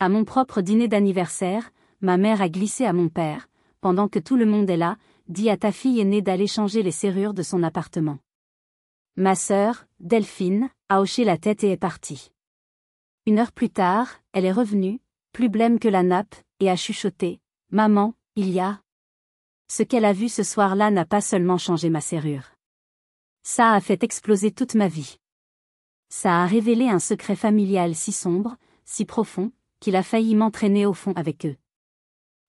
À mon propre dîner d'anniversaire, ma mère a glissé à mon père, pendant que tout le monde est là, dis à ta fille aînée d'aller changer les serrures de son appartement. Ma sœur, Delphine, a hoché la tête et est partie. 1 heure plus tard, elle est revenue, plus blême que la nappe, et a chuchoté, « Maman, il y a… » Ce qu'elle a vu ce soir-là n'a pas seulement changé ma serrure. Ça a fait exploser toute ma vie. Ça a révélé un secret familial si sombre, si profond, qu'il a failli m'entraîner au fond avec eux.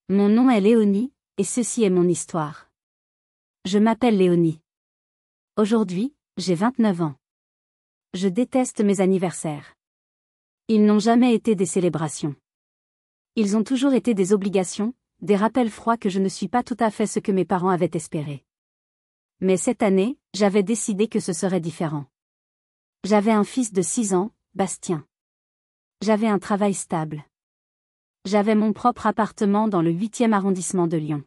Mon nom est Léonie, et ceci est mon histoire. Je m'appelle Léonie. Aujourd'hui, j'ai 29 ans. Je déteste mes anniversaires. Ils n'ont jamais été des célébrations. Ils ont toujours été des obligations, des rappels froids que je ne suis pas tout à fait ce que mes parents avaient espéré. Mais cette année, j'avais décidé que ce serait différent. J'avais un fils de 6 ans, Bastien. J'avais un travail stable. J'avais mon propre appartement dans le 8e arrondissement de Lyon.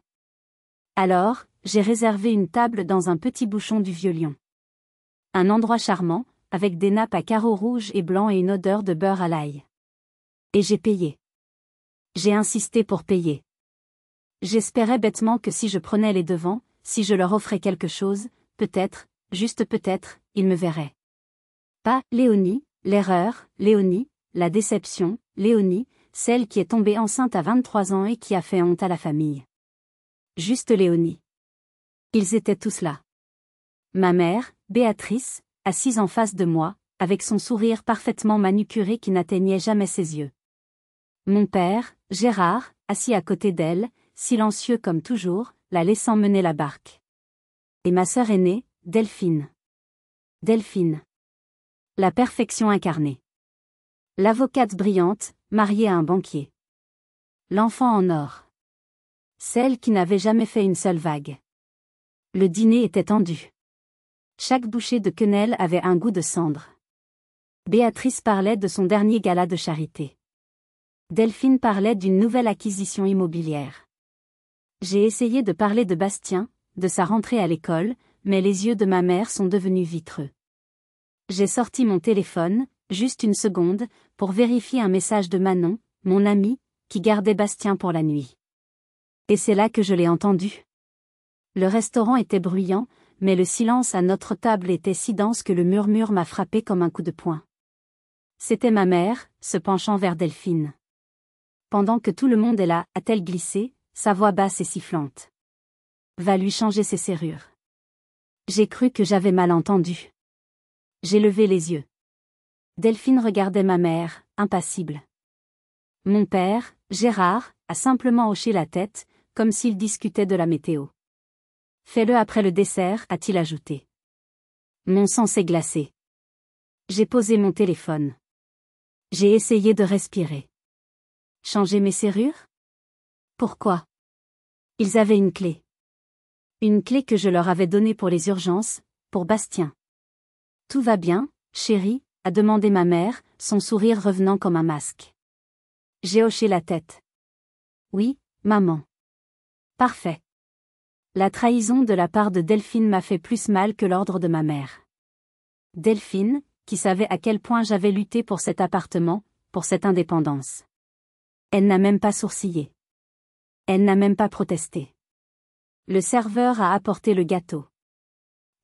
Alors, j'ai réservé une table dans un petit bouchon du Vieux-Lyon. Un endroit charmant, avec des nappes à carreaux rouges et blancs et une odeur de beurre à l'ail. Et j'ai payé. J'ai insisté pour payer. J'espérais bêtement que si je prenais les devants, si je leur offrais quelque chose, peut-être, juste peut-être, ils me verraient. Pas Léonie, l'erreur, Léonie, la déception, Léonie, celle qui est tombée enceinte à 23 ans et qui a fait honte à la famille. Juste Léonie. Ils étaient tous là. Ma mère, Béatrice, assise en face de moi, avec son sourire parfaitement manucuré qui n'atteignait jamais ses yeux. Mon père, Gérard, assis à côté d'elle, silencieux comme toujours, la laissant mener la barque. Et ma sœur aînée, Delphine. Delphine. La perfection incarnée. L'avocate brillante, mariée à un banquier. L'enfant en or. Celle qui n'avait jamais fait une seule vague. Le dîner était tendu. Chaque bouchée de quenelle avait un goût de cendre. Béatrice parlait de son dernier gala de charité. Delphine parlait d'une nouvelle acquisition immobilière. J'ai essayé de parler de Bastien, de sa rentrée à l'école, mais les yeux de ma mère sont devenus vitreux. J'ai sorti mon téléphone, juste 1 seconde, pour vérifier un message de Manon, mon amie, qui gardait Bastien pour la nuit. Et c'est là que je l'ai entendu. Le restaurant était bruyant, mais le silence à notre table était si dense que le murmure m'a frappé comme un coup de poing. C'était ma mère, se penchant vers Delphine. Pendant que tout le monde est là, a-t-elle glissé, sa voix basse et sifflante. Va lui changer ses serrures. J'ai cru que j'avais mal entendu. J'ai levé les yeux. Delphine regardait ma mère, impassible. Mon père, Gérard, a simplement hoché la tête, comme s'il discutait de la météo. Fais-le après le dessert, a-t-il ajouté. Mon sang s'est glacé. J'ai posé mon téléphone. J'ai essayé de respirer. Changer mes serrures? Pourquoi? Ils avaient une clé. Une clé que je leur avais donnée pour les urgences, pour Bastien. Tout va bien, chérie, a demandé ma mère, son sourire revenant comme un masque. J'ai hoché la tête. Oui, maman. Parfait. La trahison de la part de Delphine m'a fait plus mal que l'ordre de ma mère. Delphine, qui savait à quel point j'avais lutté pour cet appartement, pour cette indépendance. Elle n'a même pas sourcillé. Elle n'a même pas protesté. Le serveur a apporté le gâteau.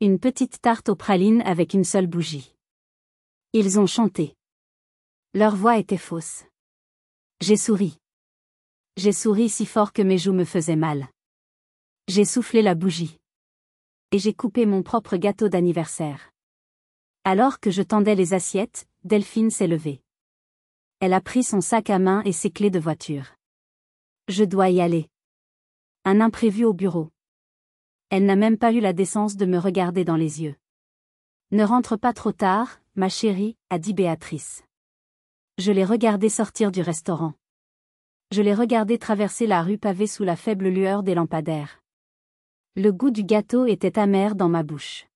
Une petite tarte aux pralines avec une seule bougie. Ils ont chanté. Leur voix était fausse. J'ai souri. J'ai souri si fort que mes joues me faisaient mal. J'ai soufflé la bougie. Et j'ai coupé mon propre gâteau d'anniversaire. Alors que je tendais les assiettes, Delphine s'est levée. Elle a pris son sac à main et ses clés de voiture. Je dois y aller. Un imprévu au bureau. Elle n'a même pas eu la décence de me regarder dans les yeux. Ne rentre pas trop tard, ma chérie, a dit Béatrice. Je l'ai regardée sortir du restaurant. Je l'ai regardée traverser la rue pavée sous la faible lueur des lampadaires. Le goût du gâteau était amer dans ma bouche.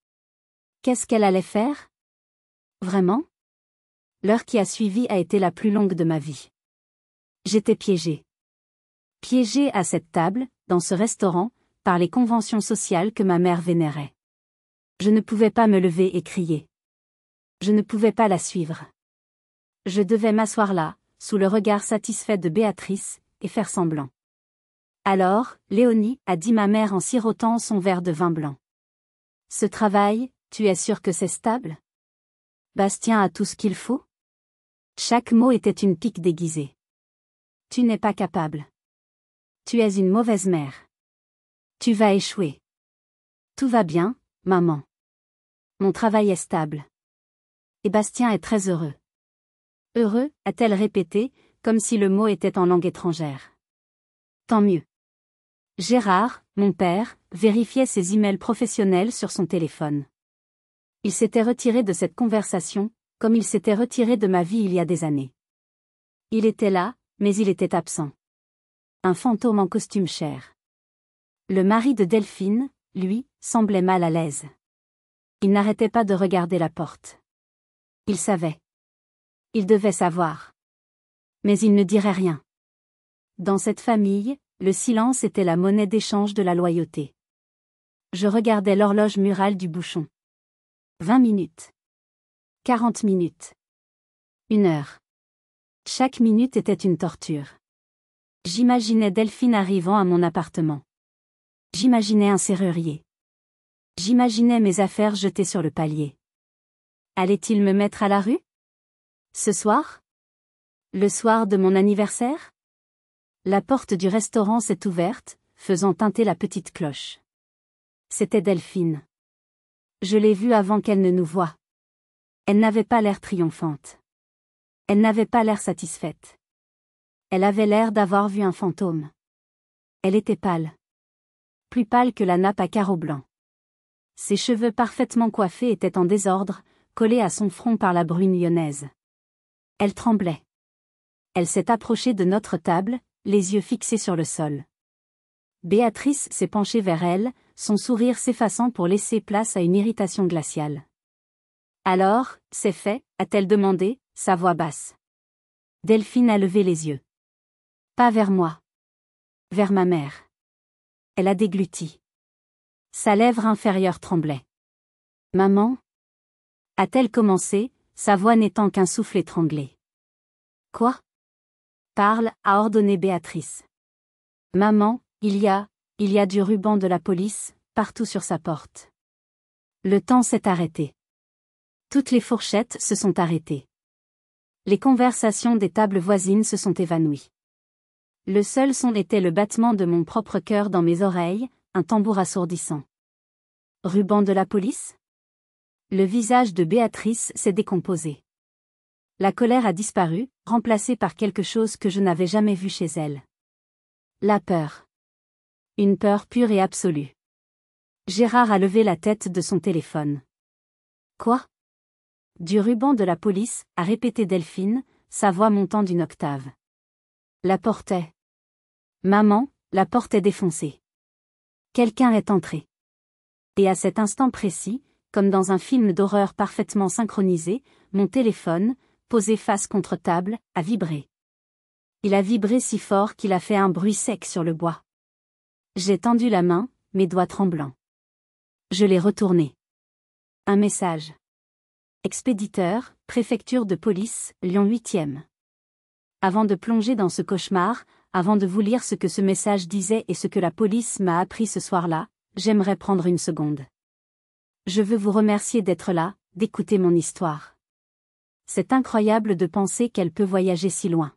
Qu'est-ce qu'elle allait faire? Vraiment? L'heure qui a suivi a été la plus longue de ma vie. J'étais piégée. Piégée à cette table, dans ce restaurant, par les conventions sociales que ma mère vénérait. Je ne pouvais pas me lever et crier. Je ne pouvais pas la suivre. Je devais m'asseoir là, sous le regard satisfait de Béatrice, et faire semblant. Alors, Léonie, a dit ma mère en sirotant son verre de vin blanc. Ce travail, tu es sûr que c'est stable? Bastien a tout ce qu'il faut? Chaque mot était une pique déguisée. Tu n'es pas capable. Tu es une mauvaise mère. Tu vas échouer. Tout va bien, maman. Mon travail est stable. Et Bastien est très heureux. Heureux, a-t-elle répété, comme si le mot était en langue étrangère. Tant mieux. Gérard, mon père, vérifiait ses emails professionnels sur son téléphone. Il s'était retiré de cette conversation, comme il s'était retiré de ma vie il y a des années. Il était là, mais il était absent. Un fantôme en costume cher. Le mari de Delphine, lui, semblait mal à l'aise. Il n'arrêtait pas de regarder la porte. Il savait. Il devait savoir. Mais il ne dirait rien. Dans cette famille, le silence était la monnaie d'échange de la loyauté. Je regardais l'horloge murale du bouchon. 20 minutes. 40 minutes. 1 heure. Chaque minute était une torture. J'imaginais Delphine arrivant à mon appartement. J'imaginais un serrurier. J'imaginais mes affaires jetées sur le palier. Allait-il me mettre à la rue? Ce soir? Le soir de mon anniversaire? La porte du restaurant s'est ouverte, faisant tinter la petite cloche. C'était Delphine. Je l'ai vue avant qu'elle ne nous voie. Elle n'avait pas l'air triomphante. Elle n'avait pas l'air satisfaite. Elle avait l'air d'avoir vu un fantôme. Elle était pâle. Plus pâle que la nappe à carreaux blancs. Ses cheveux parfaitement coiffés étaient en désordre, collés à son front par la brune lyonnaise. Elle tremblait. Elle s'est approchée de notre table, les yeux fixés sur le sol. Béatrice s'est penchée vers elle, son sourire s'effaçant pour laisser place à une irritation glaciale. Alors, c'est fait, a-t-elle demandé, sa voix basse. Delphine a levé les yeux. Pas vers moi. Vers ma mère. Elle a dégluti. Sa lèvre inférieure tremblait. Maman? A-t-elle commencé, sa voix n'étant qu'un souffle étranglé. Quoi? Parle, a ordonné Béatrice. Maman, il y a du ruban de la police, partout sur sa porte. Le temps s'est arrêté. Toutes les fourchettes se sont arrêtées. Les conversations des tables voisines se sont évanouies. Le seul son était le battement de mon propre cœur dans mes oreilles, un tambour assourdissant. Ruban de la police? Le visage de Béatrice s'est décomposé. La colère a disparu, remplacée par quelque chose que je n'avais jamais vu chez elle. La peur. Une peur pure et absolue. Gérard a levé la tête de son téléphone. Quoi? Du ruban de la police, a répété Delphine, sa voix montant d'une octave. La porte est. Maman, la porte est défoncée. Quelqu'un est entré. Et à cet instant précis, comme dans un film d'horreur parfaitement synchronisé, mon téléphone, posé face contre table, a vibré. Il a vibré si fort qu'il a fait un bruit sec sur le bois. J'ai tendu la main, mes doigts tremblants. Je l'ai retourné. Un message. Expéditeur, préfecture de police, Lyon 8e. Avant de plonger dans ce cauchemar, avant de vous lire ce que ce message disait et ce que la police m'a appris ce soir-là, j'aimerais prendre une seconde. Je veux vous remercier d'être là, d'écouter mon histoire. C'est incroyable de penser qu'elle peut voyager si loin.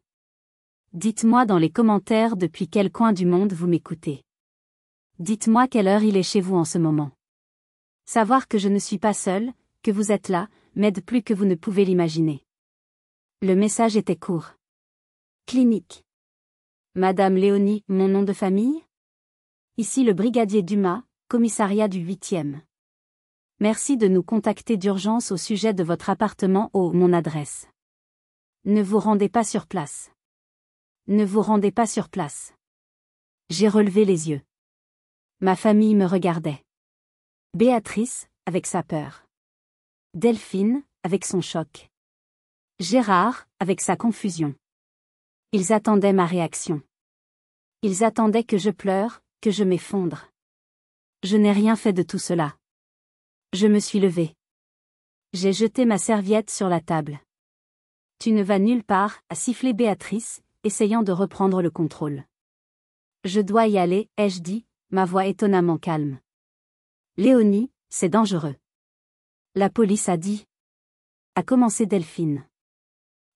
Dites-moi dans les commentaires depuis quel coin du monde vous m'écoutez. Dites-moi quelle heure il est chez vous en ce moment. Savoir que je ne suis pas seule, que vous êtes là, m'aide plus que vous ne pouvez l'imaginer. Le message était court. Clinique. Madame Léonie, mon nom de famille? Ici le brigadier Dumas, commissariat du 8e. Merci de nous contacter d'urgence au sujet de votre appartement au mon adresse. Ne vous rendez pas sur place. Ne vous rendez pas sur place. J'ai relevé les yeux. Ma famille me regardait. Béatrice, avec sa peur. Delphine, avec son choc. Gérard, avec sa confusion. Ils attendaient ma réaction. Ils attendaient que je pleure, que je m'effondre. Je n'ai rien fait de tout cela. Je me suis levée. J'ai jeté ma serviette sur la table. Tu ne vas nulle part, a sifflé Béatrice, essayant de reprendre le contrôle. Je dois y aller, ai-je dit, ma voix étonnamment calme. Léonie, c'est dangereux. La police a dit. A commencé Delphine.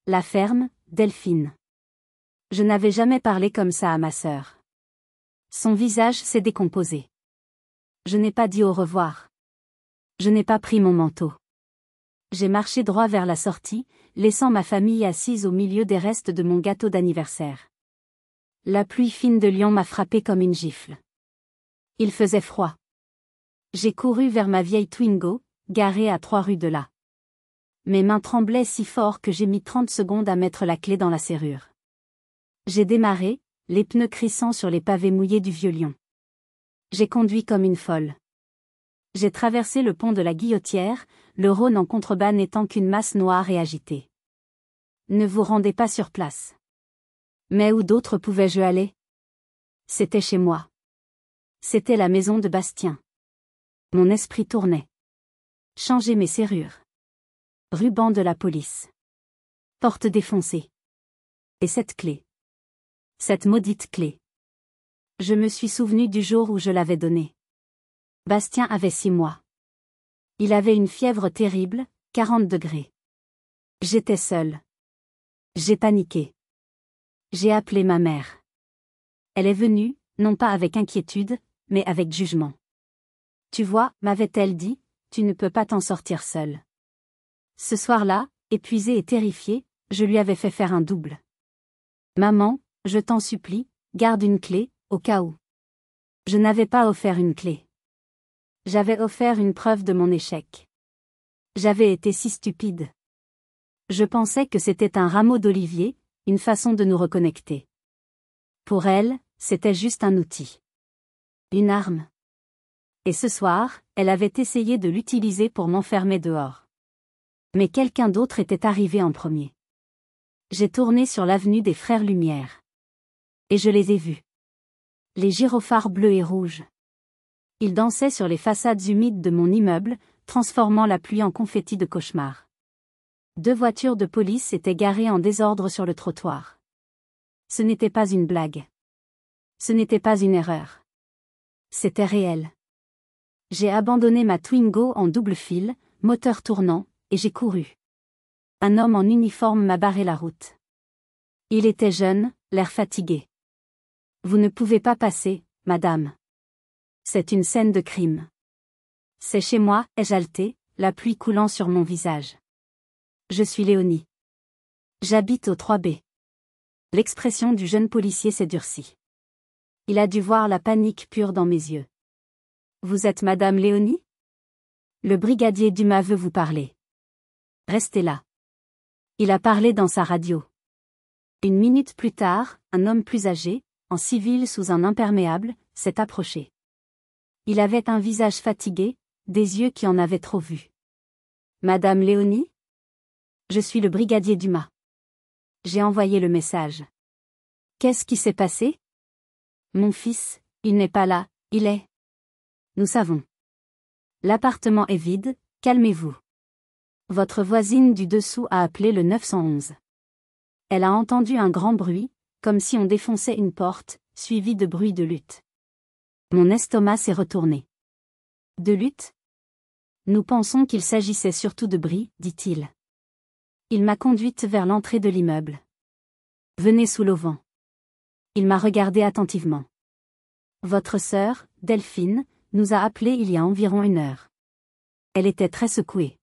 La ferme, Delphine. Je n'avais jamais parlé comme ça à ma sœur. Son visage s'est décomposé. Je n'ai pas dit au revoir. Je n'ai pas pris mon manteau. J'ai marché droit vers la sortie, laissant ma famille assise au milieu des restes de mon gâteau d'anniversaire. La pluie fine de Lyon m'a frappé comme une gifle. Il faisait froid. J'ai couru vers ma vieille Twingo, garée à 3 rues de là. Mes mains tremblaient si fort que j'ai mis 30 secondes à mettre la clé dans la serrure. J'ai démarré, les pneus crissant sur les pavés mouillés du Vieux-Lyon. J'ai conduit comme une folle. J'ai traversé le pont de la Guillotière, le Rhône en contrebas n'étant qu'une masse noire et agitée. Ne vous rendez pas sur place. Mais où d'autre pouvais-je aller? C'était chez moi. C'était la maison de Bastien. Mon esprit tournait. Changer mes serrures. Ruban de la police. Porte défoncée. Et cette clé. Cette maudite clé. Je me suis souvenu du jour où je l'avais donnée. Bastien avait 6 mois. Il avait une fièvre terrible, 40 degrés. J'étais seule. J'ai paniqué. J'ai appelé ma mère. Elle est venue, non pas avec inquiétude, mais avec jugement. Tu vois, m'avait-elle dit, tu ne peux pas t'en sortir seule. Ce soir-là, épuisée et terrifiée, je lui avais fait faire un double. Maman, je t'en supplie, garde une clé, au cas où. Je n'avais pas offert une clé. J'avais offert une preuve de mon échec. J'avais été si stupide. Je pensais que c'était un rameau d'olivier, une façon de nous reconnecter. Pour elle, c'était juste un outil. Une arme. Et ce soir, elle avait essayé de l'utiliser pour m'enfermer dehors. Mais quelqu'un d'autre était arrivé en premier. J'ai tourné sur l'avenue des Frères Lumière. Et je les ai vus. Les gyrophares bleus et rouges. Ils dansaient sur les façades humides de mon immeuble, transformant la pluie en confetti de cauchemar. 2 voitures de police étaient garées en désordre sur le trottoir. Ce n'était pas une blague. Ce n'était pas une erreur. C'était réel. J'ai abandonné ma Twingo en double fil, moteur tournant, et j'ai couru. Un homme en uniforme m'a barré la route. Il était jeune, l'air fatigué. Vous ne pouvez pas passer, madame. C'est une scène de crime. C'est chez moi, ai-je haleté, la pluie coulant sur mon visage. Je suis Léonie. J'habite au 3B. L'expression du jeune policier s'est durcie. Il a dû voir la panique pure dans mes yeux. Vous êtes madame Léonie? Le brigadier Dumas veut vous parler. Restez là. Il a parlé dans sa radio. 1 minute plus tard, un homme plus âgé, en civil sous un imperméable, s'est approché. Il avait un visage fatigué, des yeux qui en avaient trop vu. Madame Léonie? Je suis le brigadier Dumas. J'ai envoyé le message. Qu'est-ce qui s'est passé? Mon fils, il n'est pas là, il est. Nous savons. L'appartement est vide, calmez-vous. Votre voisine du dessous a appelé le 911. Elle a entendu un grand bruit, comme si on défonçait une porte, suivi de bruits de lutte. Mon estomac s'est retourné. De lutte? Nous pensons qu'il s'agissait surtout de bris, dit-il. Il m'a conduite vers l'entrée de l'immeuble. Venez sous l'auvent. Il m'a regardé attentivement. Votre sœur, Delphine, nous a appelés il y a environ 1 heure. Elle était très secouée.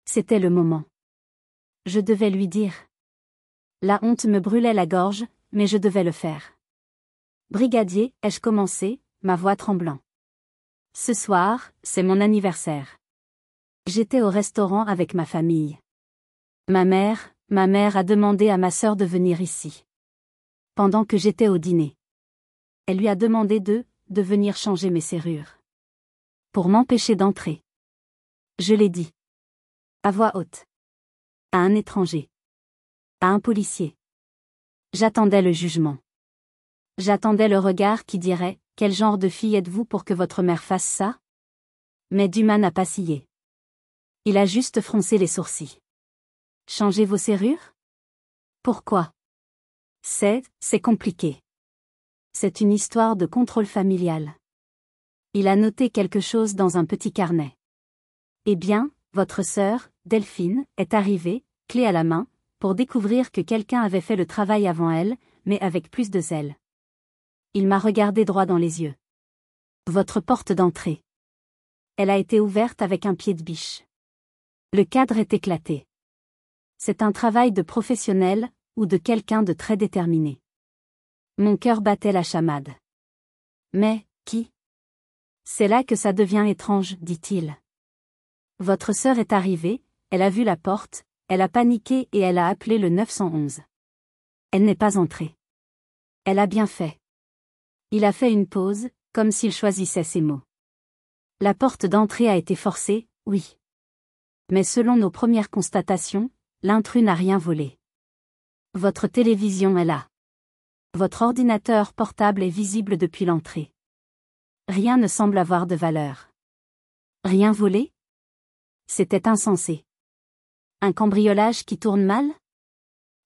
C'était le moment. Je devais lui dire. La honte me brûlait la gorge, mais je devais le faire. Brigadier, ai-je commencé, ma voix tremblant. Ce soir, c'est mon anniversaire. J'étais au restaurant avec ma famille. Ma mère a demandé à ma sœur de venir ici. Pendant que j'étais au dîner. Elle lui a demandé de venir changer mes serrures. Pour m'empêcher d'entrer. Je l'ai dit. À voix haute. À un étranger. À un policier. J'attendais le jugement. J'attendais le regard qui dirait « Quel genre de fille êtes-vous pour que votre mère fasse ça ?» Mais Dumas n'a pas scié. Il a juste froncé les sourcils. Changer vos serrures? Pourquoi? C'est compliqué. C'est une histoire de contrôle familial. Il a noté quelque chose dans un petit carnet. Eh bien, votre sœur, Delphine, est arrivée, clé à la main, pour découvrir que quelqu'un avait fait le travail avant elle, mais avec plus de zèle. Il m'a regardé droit dans les yeux. Votre porte d'entrée. Elle a été ouverte avec un pied de biche. Le cadre est éclaté. C'est un travail de professionnel, ou de quelqu'un de très déterminé. Mon cœur battait la chamade. Mais, qui? C'est là que ça devient étrange, dit-il. Votre sœur est arrivée, elle a vu la porte, elle a paniqué et elle a appelé le 911. Elle n'est pas entrée. Elle a bien fait. Il a fait une pause, comme s'il choisissait ses mots. La porte d'entrée a été forcée, oui. Mais selon nos premières constatations, l'intrus n'a rien volé. Votre télévision est là. Votre ordinateur portable est visible depuis l'entrée. Rien ne semble avoir de valeur. Rien volé? C'était insensé. Un cambriolage qui tourne mal?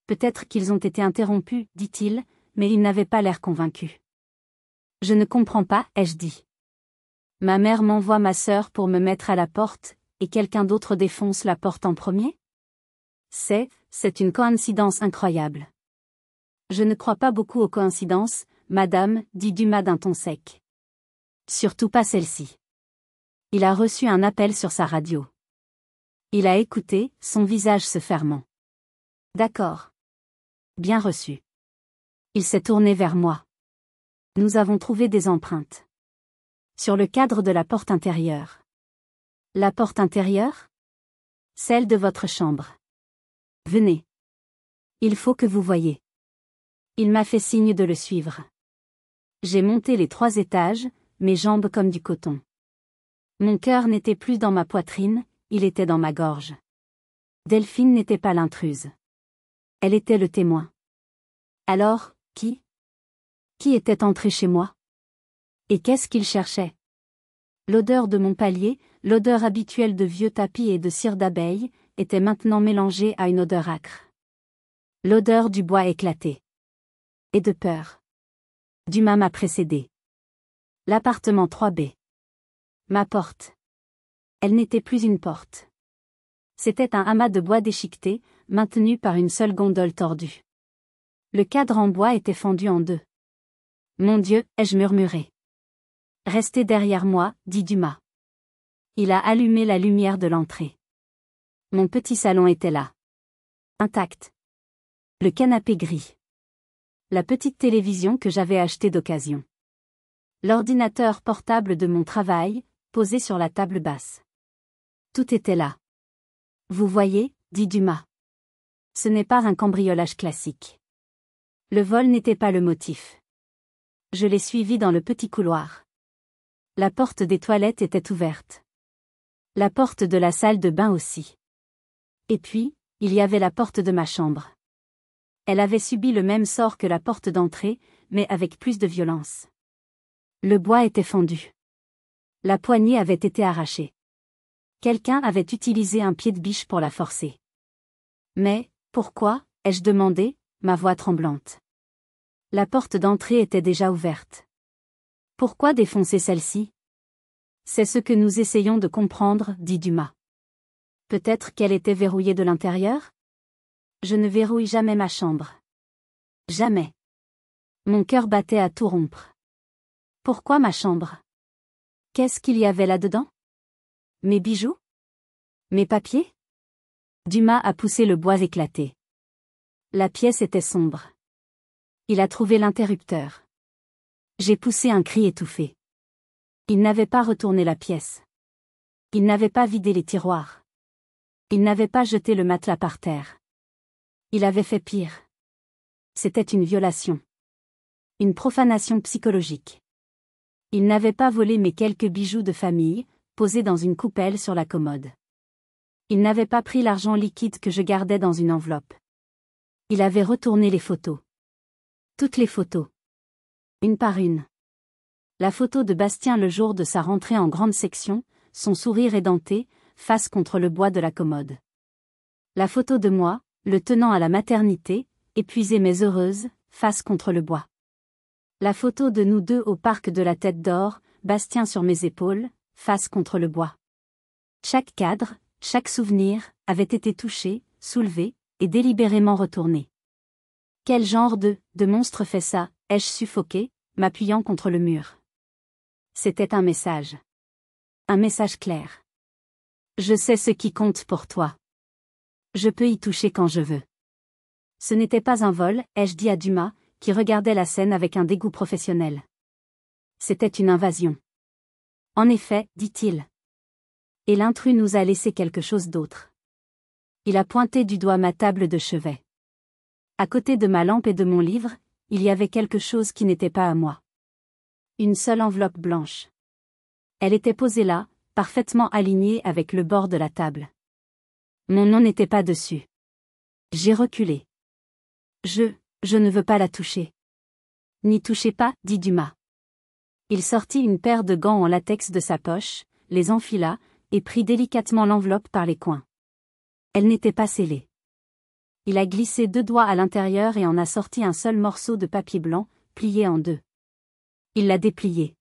Peut-être qu'ils ont été interrompus, dit-il, mais il n'avait pas l'air convaincu. Je ne comprends pas, ai-je dit. Ma mère m'envoie ma sœur pour me mettre à la porte, et quelqu'un d'autre défonce la porte en premier? C'est une coïncidence incroyable. Je ne crois pas beaucoup aux coïncidences, madame, dit Dumas d'un ton sec. Surtout pas celle-ci. Il a reçu un appel sur sa radio. Il a écouté, son visage se fermant. D'accord. Bien reçu. Il s'est tourné vers moi. Nous avons trouvé des empreintes. Sur le cadre de la porte intérieure. La porte intérieure? Celle de votre chambre. Venez. Il faut que vous voyiez. Il m'a fait signe de le suivre. J'ai monté les 3 étages, mes jambes comme du coton. Mon cœur n'était plus dans ma poitrine, il était dans ma gorge. Delphine n'était pas l'intruse. Elle était le témoin. Alors, qui? Qui était entré chez moi? Et qu'est-ce qu'il cherchait? L'odeur de mon palier, l'odeur habituelle de vieux tapis et de cire d'abeille, était maintenant mélangée à une odeur âcre. L'odeur du bois éclaté. Et de peur. Dumas m'a précédé. L'appartement 3B. Ma porte. Elle n'était plus une porte. C'était un amas de bois déchiqueté, maintenu par une seule gondole tordue. Le cadre en bois était fendu en 2. Mon Dieu, ai-je murmuré. Restez derrière moi, dit Dumas. Il a allumé la lumière de l'entrée. Mon petit salon était là. Intact. Le canapé gris. La petite télévision que j'avais achetée d'occasion. L'ordinateur portable de mon travail, posé sur la table basse. Tout était là. Vous voyez, dit Dumas. Ce n'est pas un cambriolage classique. Le vol n'était pas le motif. Je l'ai suivi dans le petit couloir. La porte des toilettes était ouverte. La porte de la salle de bain aussi. Et puis, il y avait la porte de ma chambre. Elle avait subi le même sort que la porte d'entrée, mais avec plus de violence. Le bois était fendu. La poignée avait été arrachée. Quelqu'un avait utilisé un pied de biche pour la forcer. Mais, pourquoi, ai-je demandé, ma voix tremblante. La porte d'entrée était déjà ouverte. Pourquoi défoncer celle-ci? C'est ce que nous essayons de comprendre, dit Dumas. Peut-être qu'elle était verrouillée de l'intérieur? Je ne verrouille jamais ma chambre. Jamais. Mon cœur battait à tout rompre. Pourquoi ma chambre? Qu'est-ce qu'il y avait là-dedans? Mes bijoux? Mes papiers? Dumas a poussé le bois éclaté. La pièce était sombre. Il a trouvé l'interrupteur. J'ai poussé un cri étouffé. Il n'avait pas retourné la pièce. Il n'avait pas vidé les tiroirs. Il n'avait pas jeté le matelas par terre. Il avait fait pire. C'était une violation. Une profanation psychologique. Il n'avait pas volé mes quelques bijoux de famille, posés dans une coupelle sur la commode. Il n'avait pas pris l'argent liquide que je gardais dans une enveloppe. Il avait retourné les photos. Toutes les photos. Une par une. La photo de Bastien le jour de sa rentrée en grande section, son sourire édenté, face contre le bois de la commode. La photo de moi, le tenant à la maternité, épuisée mais heureuse, face contre le bois. La photo de nous deux au parc de la Tête d'Or, Bastien sur mes épaules, face contre le bois. Chaque cadre, chaque souvenir, avait été touché, soulevé, et délibérément retourné. Quel genre de monstre fait ça, ai-je suffoqué, m'appuyant contre le mur. C'était un message. Un message clair. Je sais ce qui compte pour toi. Je peux y toucher quand je veux. Ce n'était pas un vol, ai-je dit à Dumas, qui regardait la scène avec un dégoût professionnel. C'était une invasion. En effet, dit-il. Et l'intrus nous a laissé quelque chose d'autre. Il a pointé du doigt ma table de chevet. À côté de ma lampe et de mon livre, il y avait quelque chose qui n'était pas à moi. Une seule enveloppe blanche. Elle était posée là, parfaitement alignée avec le bord de la table. Mon nom n'était pas dessus. J'ai reculé. Je ne veux pas la toucher. N'y touchez pas, dit Dumas. Il sortit une paire de gants en latex de sa poche, les enfila, et prit délicatement l'enveloppe par les coins. Elle n'était pas scellée. Il a glissé 2 doigts à l'intérieur et en a sorti un seul morceau de papier blanc, plié en 2. Il l'a déplié.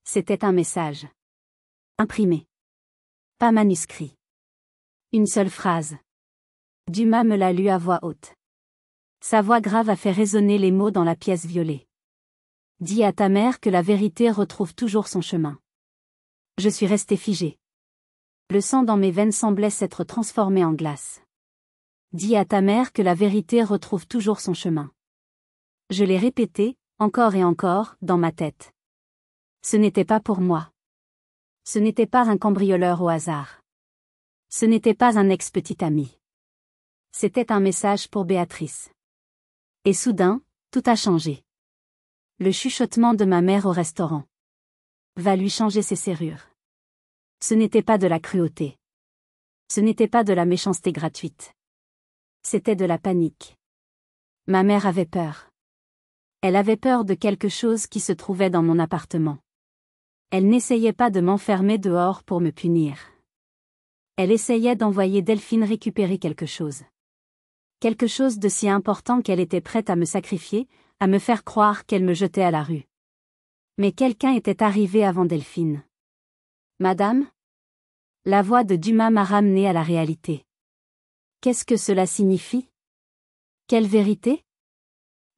C'était un message. Imprimé. Pas manuscrit. Une seule phrase. Dumas me l'a lu à voix haute. Sa voix grave a fait résonner les mots dans la pièce violée. Dis à ta mère que la vérité retrouve toujours son chemin. Je suis resté figé. Le sang dans mes veines semblait s'être transformé en glace. Dis à ta mère que la vérité retrouve toujours son chemin. Je l'ai répété, encore et encore, dans ma tête. Ce n'était pas pour moi. Ce n'était pas un cambrioleur au hasard. Ce n'était pas un ex-petit ami. C'était un message pour Béatrice. Et soudain, tout a changé. Le chuchotement de ma mère au restaurant. Va lui changer ses serrures. Ce n'était pas de la cruauté. Ce n'était pas de la méchanceté gratuite. C'était de la panique. Ma mère avait peur. Elle avait peur de quelque chose qui se trouvait dans mon appartement. Elle n'essayait pas de m'enfermer dehors pour me punir. Elle essayait d'envoyer Delphine récupérer quelque chose. Quelque chose de si important qu'elle était prête à me sacrifier, à me faire croire qu'elle me jetait à la rue. Mais quelqu'un était arrivé avant Delphine. Madame ? La voix de Dumas m'a ramené à la réalité. Qu'est-ce que cela signifie ? Quelle vérité ?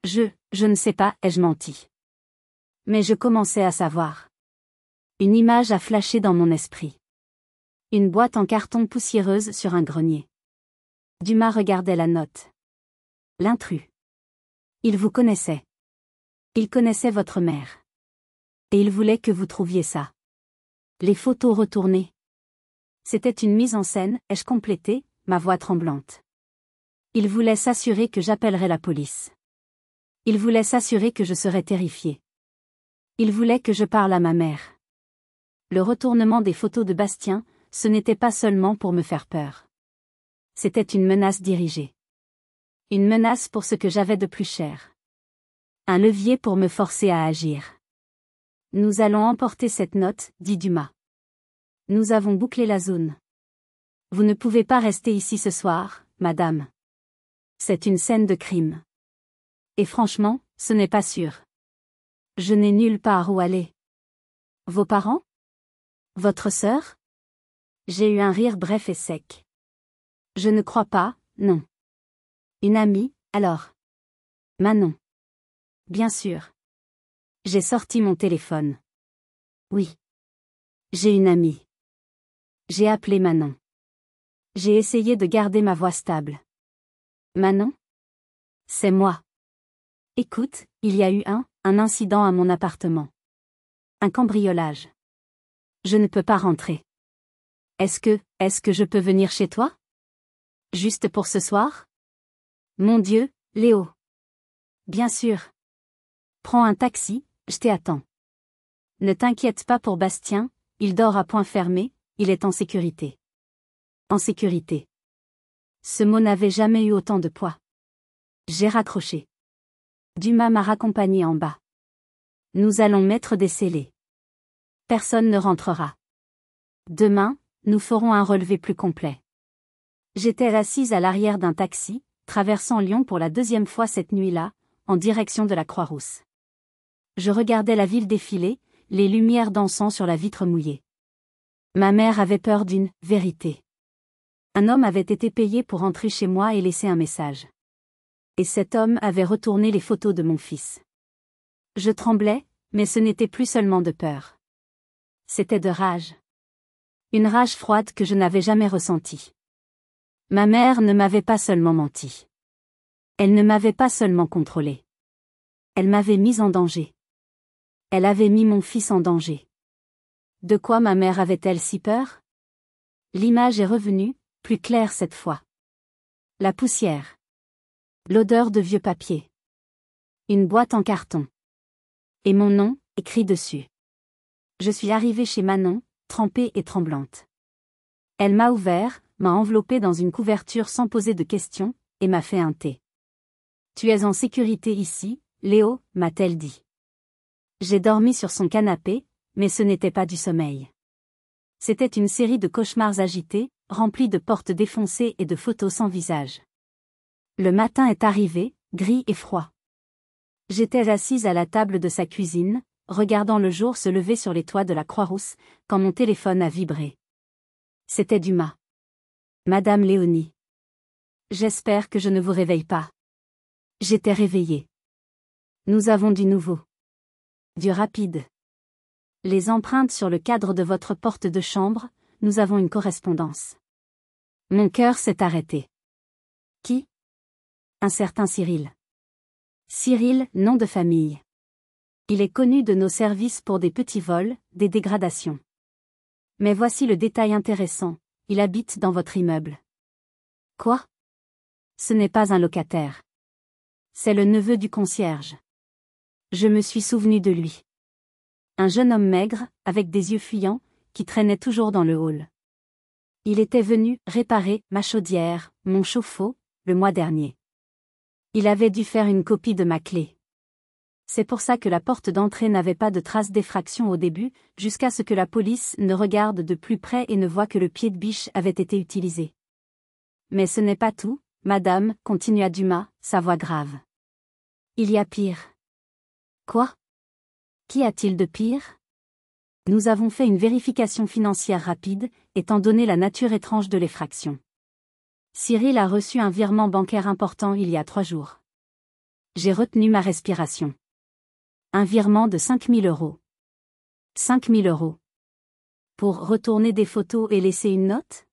Je ne sais pas, ai-je menti. Mais je commençais à savoir. Une image a flashé dans mon esprit. Une boîte en carton poussiéreuse sur un grenier. Dumas regardait la note. L'intrus. Il vous connaissait. Il connaissait votre mère. Et il voulait que vous trouviez ça. Les photos retournées. C'était une mise en scène, ai-je complété, ma voix tremblante. Il voulait s'assurer que j'appellerais la police. Il voulait s'assurer que je serais terrifiée. Il voulait que je parle à ma mère. Le retournement des photos de Bastien, ce n'était pas seulement pour me faire peur. C'était une menace dirigée. Une menace pour ce que j'avais de plus cher. Un levier pour me forcer à agir. Nous allons emporter cette note, dit Dumas. Nous avons bouclé la zone. Vous ne pouvez pas rester ici ce soir, madame. C'est une scène de crime. Et franchement, ce n'est pas sûr. Je n'ai nulle part où aller. Vos parents ? Votre sœur ? J'ai eu un rire bref et sec. Je ne crois pas, non. Une amie, alors. Manon. Bien sûr. J'ai sorti mon téléphone. Oui. J'ai une amie. J'ai appelé Manon. J'ai essayé de garder ma voix stable. Manon ? C'est moi. Écoute, il y a eu un incident à mon appartement. Un cambriolage. Je ne peux pas rentrer. Est-ce que je peux venir chez toi ? Juste pour ce soir ? Mon Dieu, Léo. Bien sûr. Prends un taxi, je t'attends. Ne t'inquiète pas pour Bastien, il dort à point fermé, il est en sécurité. En sécurité. Ce mot n'avait jamais eu autant de poids. J'ai raccroché. Dumas m'a raccompagné en bas. Nous allons mettre des scellés. Personne ne rentrera. Demain, nous ferons un relevé plus complet. J'étais assise à l'arrière d'un taxi, traversant Lyon pour la deuxième fois cette nuit-là, en direction de la Croix-Rousse. Je regardais la ville défiler, les lumières dansant sur la vitre mouillée. Ma mère avait peur d'une « vérité ». Un homme avait été payé pour entrer chez moi et laisser un message. Et cet homme avait retourné les photos de mon fils. Je tremblais, mais ce n'était plus seulement de peur. C'était de rage. Une rage froide que je n'avais jamais ressentie. Ma mère ne m'avait pas seulement menti. Elle ne m'avait pas seulement contrôlée. Elle m'avait mise en danger. Elle avait mis mon fils en danger. De quoi ma mère avait-elle si peur? L'image est revenue, plus claire cette fois. La poussière. L'odeur de vieux papier. Une boîte en carton. Et mon nom, écrit dessus. Je suis arrivée chez Manon, trempée et tremblante. Elle m'a ouvert, m'a enveloppée dans une couverture sans poser de questions, et m'a fait un thé. Tu es en sécurité ici, Léo, m'a-t-elle dit. J'ai dormi sur son canapé, mais ce n'était pas du sommeil. C'était une série de cauchemars agités, remplis de portes défoncées et de photos sans visage. Le matin est arrivé, gris et froid. J'étais assise à la table de sa cuisine, regardant le jour se lever sur les toits de la Croix-Rousse, quand mon téléphone a vibré. C'était Dumas. Madame Léonie. J'espère que je ne vous réveille pas. J'étais réveillée. Nous avons du nouveau. Du rapide. Les empreintes sur le cadre de votre porte de chambre, nous avons une correspondance. Mon cœur s'est arrêté. Qui? Un certain Cyril. Cyril, nom de famille. Il est connu de nos services pour des petits vols, des dégradations. Mais voici le détail intéressant, il habite dans votre immeuble. Quoi? Ce n'est pas un locataire. C'est le neveu du concierge. Je me suis souvenu de lui. Un jeune homme maigre, avec des yeux fuyants, qui traînait toujours dans le hall. Il était venu réparer ma chaudière, mon chauffe-eau, le mois dernier. Il avait dû faire une copie de ma clé. C'est pour ça que la porte d'entrée n'avait pas de trace d'effraction au début, jusqu'à ce que la police ne regarde de plus près et ne voit que le pied de biche avait été utilisé. Mais ce n'est pas tout, madame, continua Dumas, sa voix grave. Il y a pire. Quoi? Qu'y a-t-il de pire? Nous avons fait une vérification financière rapide, étant donné la nature étrange de l'effraction. Cyril a reçu un virement bancaire important il y a 3 jours. J'ai retenu ma respiration. Un virement de 5 000 €. 5 000 €. Pour retourner des photos et laisser une note?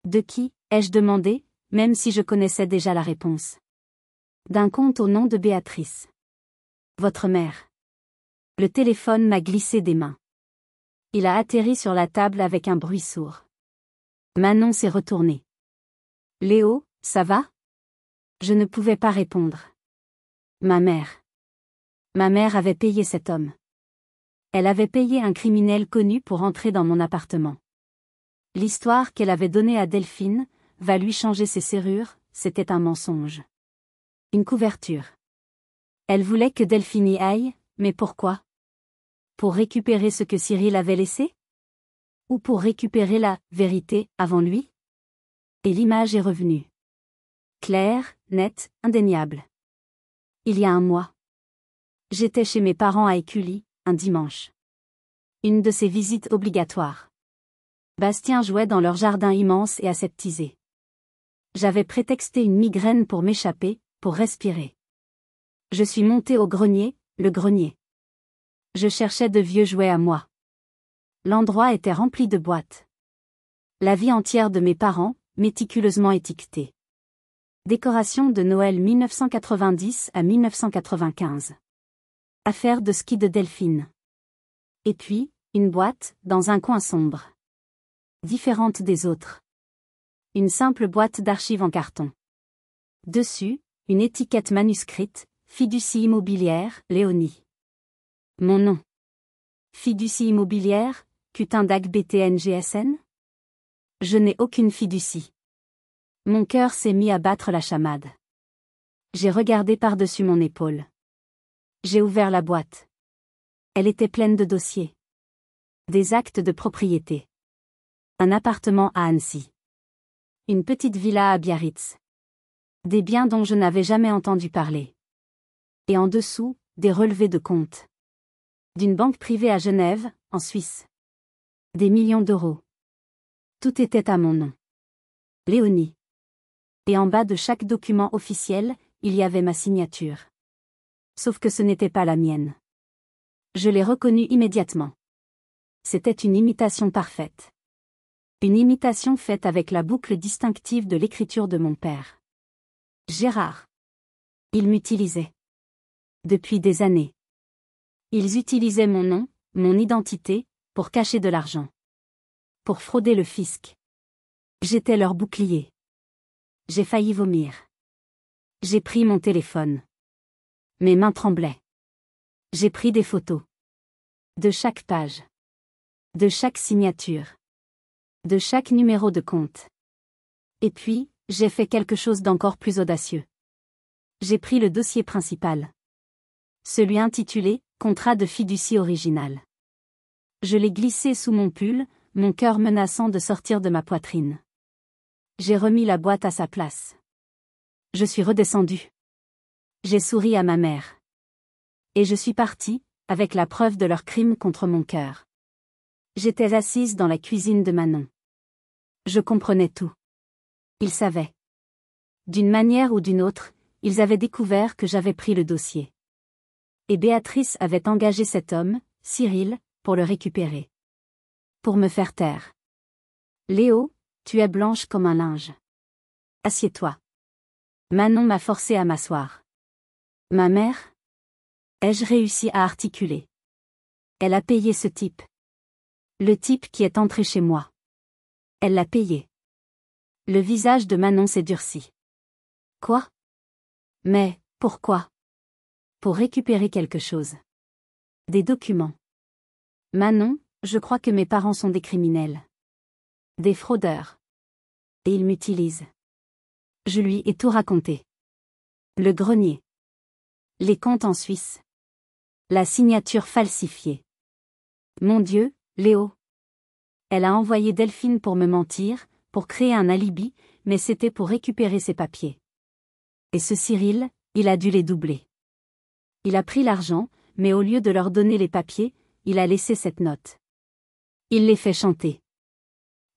De qui, ai-je demandé, même si je connaissais déjà la réponse. D'un compte au nom de Béatrice. Votre mère. Le téléphone m'a glissé des mains. Il a atterri sur la table avec un bruit sourd. Manon s'est retournée. Léo, ça va? Je ne pouvais pas répondre. Ma mère. Ma mère avait payé cet homme. Elle avait payé un criminel connu pour entrer dans mon appartement. L'histoire qu'elle avait donnée à Delphine, va lui changer ses serrures, c'était un mensonge. Une couverture. Elle voulait que Delphine y aille, mais pourquoi? Pour récupérer ce que Cyril avait laissé? Ou pour récupérer la vérité avant lui? Et l'image est revenue. Claire, nette, indéniable. Il y a un mois. J'étais chez mes parents à Écully, un dimanche. Une de ces visites obligatoires. Bastien jouait dans leur jardin immense et aseptisé. J'avais prétexté une migraine pour m'échapper, pour respirer. Je suis montée au grenier, le grenier. Je cherchais de vieux jouets à moi. L'endroit était rempli de boîtes. La vie entière de mes parents, méticuleusement étiquetée. Décoration de Noël 1990 à 1995. Affaire de ski de Delphine. Et puis, une boîte, dans un coin sombre. Différente des autres. Une simple boîte d'archives en carton. Dessus, une étiquette manuscrite, Fiducie immobilière, Léonie. Mon nom. Fiducie immobilière, Cutindac BTN-GSN? Je n'ai aucune fiducie. Mon cœur s'est mis à battre la chamade. J'ai regardé par-dessus mon épaule. J'ai ouvert la boîte. Elle était pleine de dossiers. Des actes de propriété. Un appartement à Annecy. Une petite villa à Biarritz. Des biens dont je n'avais jamais entendu parler. Et en dessous, des relevés de compte. D'une banque privée à Genève, en Suisse. Des millions d'euros. Tout était à mon nom. Léonie. Et en bas de chaque document officiel, il y avait ma signature. Sauf que ce n'était pas la mienne. Je l'ai reconnue immédiatement. C'était une imitation parfaite. Une imitation faite avec la boucle distinctive de l'écriture de mon père. Gérard. Ils m'utilisaient. Depuis des années. Ils utilisaient mon nom, mon identité, pour cacher de l'argent. Pour frauder le fisc. J'étais leur bouclier. J'ai failli vomir. J'ai pris mon téléphone. Mes mains tremblaient. J'ai pris des photos. De chaque page. De chaque signature. De chaque numéro de compte. Et puis, j'ai fait quelque chose d'encore plus audacieux. J'ai pris le dossier principal. Celui intitulé « Contrat de fiducie original ». Je l'ai glissé sous mon pull, mon cœur menaçant de sortir de ma poitrine. J'ai remis la boîte à sa place. Je suis redescendu. J'ai souri à ma mère. Et je suis parti, avec la preuve de leur crime contre mon cœur. J'étais assise dans la cuisine de Manon. Je comprenais tout. Ils savaient. D'une manière ou d'une autre, ils avaient découvert que j'avais pris le dossier. Et Béatrice avait engagé cet homme, Cyril, pour le récupérer. Pour me faire taire. Léo, tu es blanche comme un linge. Assieds-toi. Manon m'a forcé à m'asseoir. Ma mère? Ai-je réussi à articuler? Elle a payé ce type. Le type qui est entré chez moi. Elle l'a payé. Le visage de Manon s'est durci. Quoi? Mais, pourquoi? Pour récupérer quelque chose. Des documents. Manon, je crois que mes parents sont des criminels. Des fraudeurs. Et ils m'utilisent. Je lui ai tout raconté. Le grenier. Les comptes en Suisse. La signature falsifiée. Mon Dieu, Léo. Elle a envoyé Delphine pour me mentir, pour créer un alibi, mais c'était pour récupérer ses papiers. Et ce Cyril, il a dû les doubler. Il a pris l'argent, mais au lieu de leur donner les papiers, il a laissé cette note. Il les fait chanter.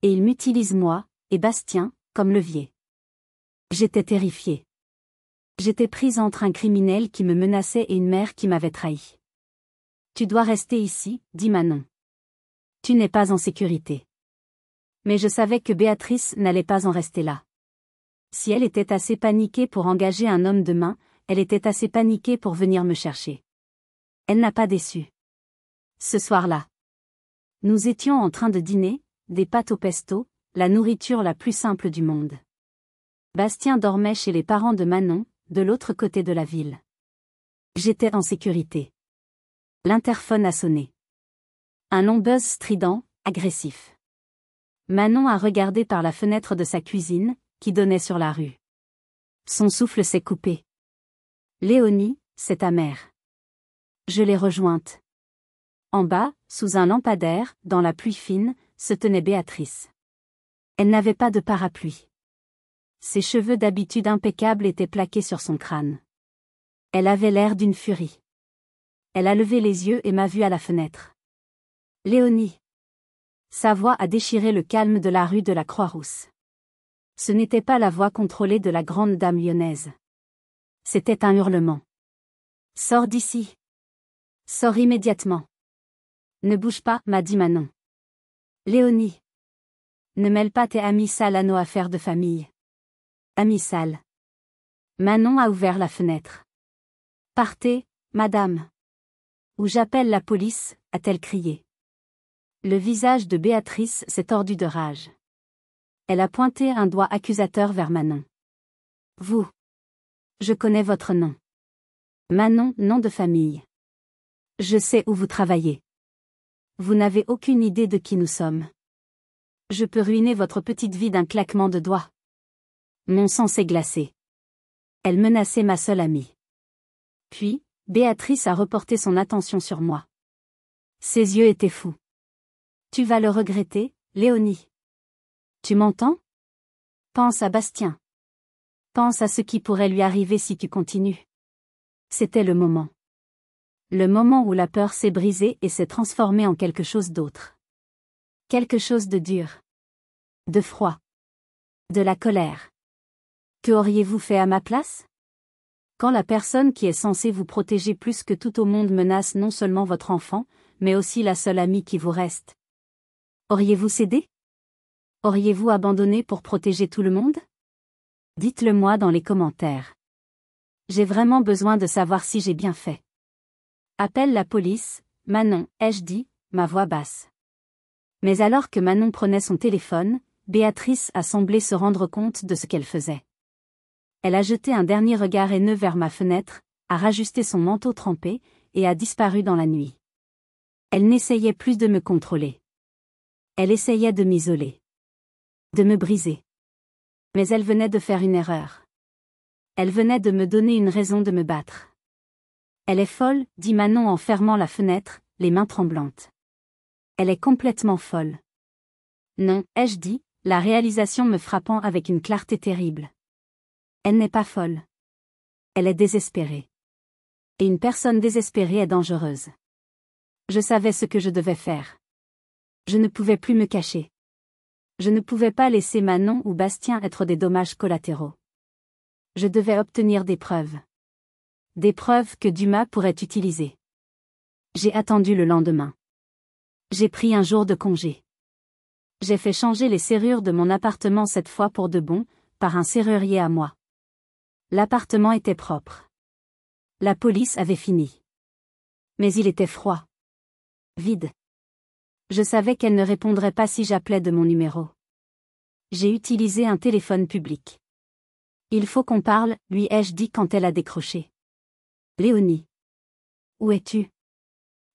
Et il m'utilise moi, et Bastien, comme levier. J'étais terrifiée. J'étais prise entre un criminel qui me menaçait et une mère qui m'avait trahi. Tu dois rester ici, dit Manon. Tu n'es pas en sécurité. Mais je savais que Béatrice n'allait pas en rester là. Si elle était assez paniquée pour engager un homme de main, elle était assez paniquée pour venir me chercher. Elle n'a pas déçu. Ce soir-là. Nous étions en train de dîner, des pâtes au pesto, la nourriture la plus simple du monde. Bastien dormait chez les parents de Manon, de l'autre côté de la ville. J'étais en sécurité. L'interphone a sonné. Un long buzz strident, agressif. Manon a regardé par la fenêtre de sa cuisine, qui donnait sur la rue. Son souffle s'est coupé. Léonie, c'est ta mère. Je l'ai rejointe. En bas, sous un lampadaire, dans la pluie fine, se tenait Béatrice. Elle n'avait pas de parapluie. Ses cheveux d'habitude impeccables étaient plaqués sur son crâne. Elle avait l'air d'une furie. Elle a levé les yeux et m'a vue à la fenêtre. Léonie. Sa voix a déchiré le calme de la rue de la Croix-Rousse. Ce n'était pas la voix contrôlée de la grande dame lyonnaise. C'était un hurlement. Sors d'ici. Sors immédiatement. Ne bouge pas, m'a dit Manon. Léonie. Ne mêle pas tes amis sales à nos affaires de famille. Amis sales. Manon a ouvert la fenêtre. Partez, madame. Ou j'appelle la police, a-t-elle crié. Le visage de Béatrice s'est tordu de rage. Elle a pointé un doigt accusateur vers Manon. Vous. Je connais votre nom. Manon, nom de famille. Je sais où vous travaillez. Vous n'avez aucune idée de qui nous sommes. Je peux ruiner votre petite vie d'un claquement de doigts. Mon sang s'est glacé. Elle menaçait ma seule amie. Puis, Béatrice a reporté son attention sur moi. Ses yeux étaient fous. Tu vas le regretter, Léonie. Tu m'entends? Pense à Bastien. Pense à ce qui pourrait lui arriver si tu continues. C'était le moment. Le moment où la peur s'est brisée et s'est transformée en quelque chose d'autre. Quelque chose de dur. De froid. De la colère. Que auriez-vous fait à ma place? Quand la personne qui est censée vous protéger plus que tout au monde menace non seulement votre enfant, mais aussi la seule amie qui vous reste. Auriez-vous cédé? Auriez-vous abandonné pour protéger tout le monde? Dites-le moi dans les commentaires. J'ai vraiment besoin de savoir si j'ai bien fait. Appelle la police, Manon, ai-je dit, ma voix basse. Mais alors que Manon prenait son téléphone, Béatrice a semblé se rendre compte de ce qu'elle faisait. Elle a jeté un dernier regard haineux vers ma fenêtre, a rajusté son manteau trempé, et a disparu dans la nuit. Elle n'essayait plus de me contrôler. Elle essayait de m'isoler. De me briser. Mais elle venait de faire une erreur. Elle venait de me donner une raison de me battre. Elle est folle, dit Manon en fermant la fenêtre, les mains tremblantes. Elle est complètement folle. Non, ai-je dit, la réalisation me frappant avec une clarté terrible. Elle n'est pas folle. Elle est désespérée. Et une personne désespérée est dangereuse. Je savais ce que je devais faire. Je ne pouvais plus me cacher. Je ne pouvais pas laisser Manon ou Bastien être des dommages collatéraux. Je devais obtenir des preuves. Des preuves que Dumas pourrait utiliser. J'ai attendu le lendemain. J'ai pris un jour de congé. J'ai fait changer les serrures de mon appartement cette fois pour de bon, par un serrurier à moi. L'appartement était propre. La police avait fini. Mais il était froid. Vide. Je savais qu'elle ne répondrait pas si j'appelais de mon numéro. J'ai utilisé un téléphone public. Il faut qu'on parle, lui ai-je dit quand elle a décroché. Léonie. Où es-tu?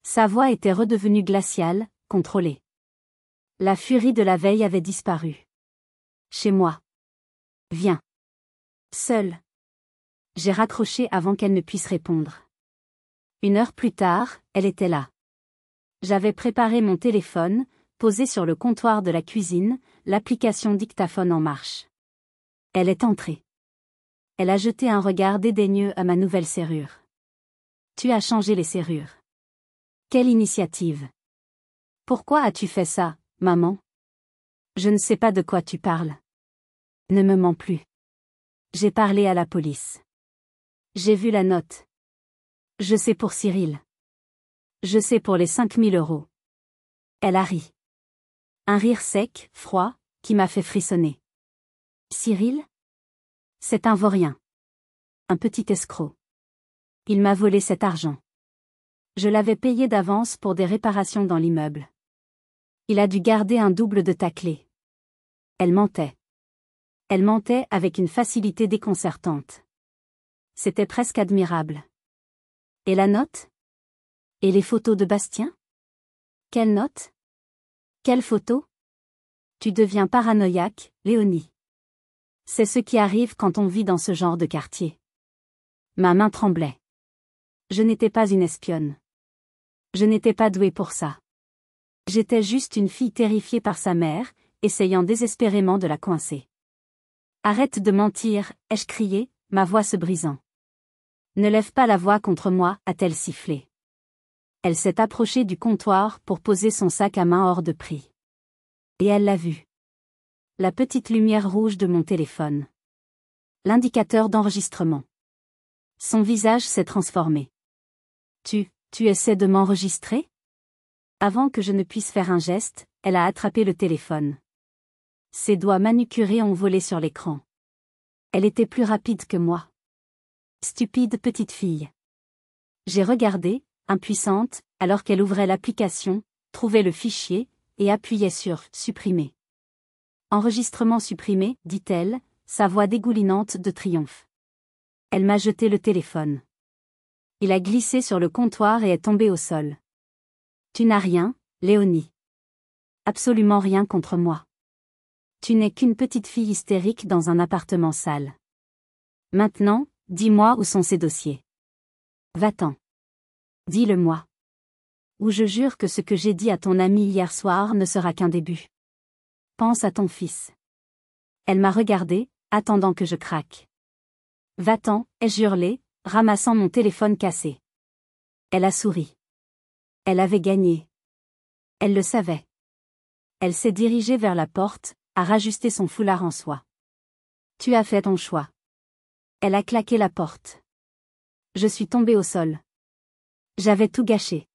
Sa voix était redevenue glaciale, contrôlée. La furie de la veille avait disparu. Chez moi. Viens. Seule. J'ai raccroché avant qu'elle ne puisse répondre. 1 heure plus tard, elle était là. J'avais préparé mon téléphone, posé sur le comptoir de la cuisine, l'application dictaphone en marche. Elle est entrée. Elle a jeté un regard dédaigneux à ma nouvelle serrure. Tu as changé les serrures. Quelle initiative. Pourquoi as-tu fait ça, maman? Je ne sais pas de quoi tu parles. Ne me mens plus. J'ai parlé à la police. J'ai vu la note. Je sais pour Cyril. Je sais pour les 5000 €. Elle a ri. Un rire sec, froid, qui m'a fait frissonner. Cyril? C'est un vaurien. Un petit escroc. Il m'a volé cet argent. Je l'avais payé d'avance pour des réparations dans l'immeuble. Il a dû garder un double de ta clé. Elle mentait. Elle mentait avec une facilité déconcertante. C'était presque admirable. Et la note? Et les photos de Bastien? Quelle note? Quelle photo? Tu deviens paranoïaque, Léonie. C'est ce qui arrive quand on vit dans ce genre de quartier. Ma main tremblait. Je n'étais pas une espionne. Je n'étais pas douée pour ça. J'étais juste une fille terrifiée par sa mère, essayant désespérément de la coincer. Arrête de mentir, ai-je crié, ma voix se brisant. Ne lève pas la voix contre moi, a-t-elle sifflé. Elle s'est approchée du comptoir pour poser son sac à main hors de prix. Et elle l'a vu. La petite lumière rouge de mon téléphone. L'indicateur d'enregistrement. Son visage s'est transformé. Tu essaies de m'enregistrer? Avant que je ne puisse faire un geste, elle a attrapé le téléphone. Ses doigts manucurés ont volé sur l'écran. Elle était plus rapide que moi. Stupide petite fille. J'ai regardé, impuissante, alors qu'elle ouvrait l'application, trouvait le fichier, et appuyait sur « Supprimer ». Enregistrement supprimé, dit-elle, sa voix dégoulinante de triomphe. Elle m'a jeté le téléphone. Il a glissé sur le comptoir et est tombé au sol. Tu n'as rien, Léonie. Absolument rien contre moi. Tu n'es qu'une petite fille hystérique dans un appartement sale. Maintenant, dis-moi où sont ces dossiers. Va-t'en. Dis-le-moi. Ou je jure que ce que j'ai dit à ton ami hier soir ne sera qu'un début. Pense à ton fils. Elle m'a regardé, attendant que je craque. Va-t'en, ai-je hurlé, ramassant mon téléphone cassé. Elle a souri. Elle avait gagné. Elle le savait. Elle s'est dirigée vers la porte, a rajusté son foulard en soie. Tu as fait ton choix. Elle a claqué la porte. Je suis tombée au sol. J'avais tout gâché.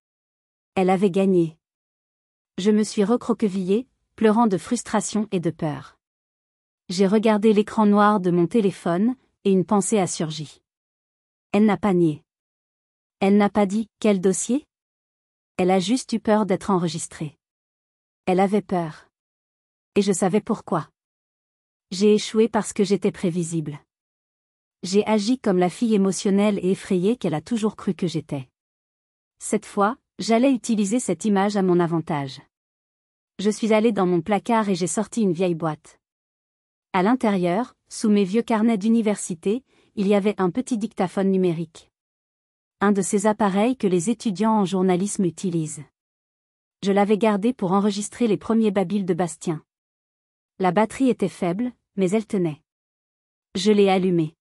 Elle avait gagné. Je me suis recroquevillée, pleurant de frustration et de peur. J'ai regardé l'écran noir de mon téléphone, et une pensée a surgi. Elle n'a pas nié. Elle n'a pas dit « Quel dossier ?» Elle a juste eu peur d'être enregistrée. Elle avait peur. Et je savais pourquoi. J'ai échoué parce que j'étais prévisible. J'ai agi comme la fille émotionnelle et effrayée qu'elle a toujours cru que j'étais. Cette fois, j'allais utiliser cette image à mon avantage. Je suis allée dans mon placard et j'ai sorti une vieille boîte. À l'intérieur, sous mes vieux carnets d'université, il y avait un petit dictaphone numérique. Un de ces appareils que les étudiants en journalisme utilisent. Je l'avais gardé pour enregistrer les premiers babiles de Bastien. La batterie était faible, mais elle tenait. Je l'ai allumé.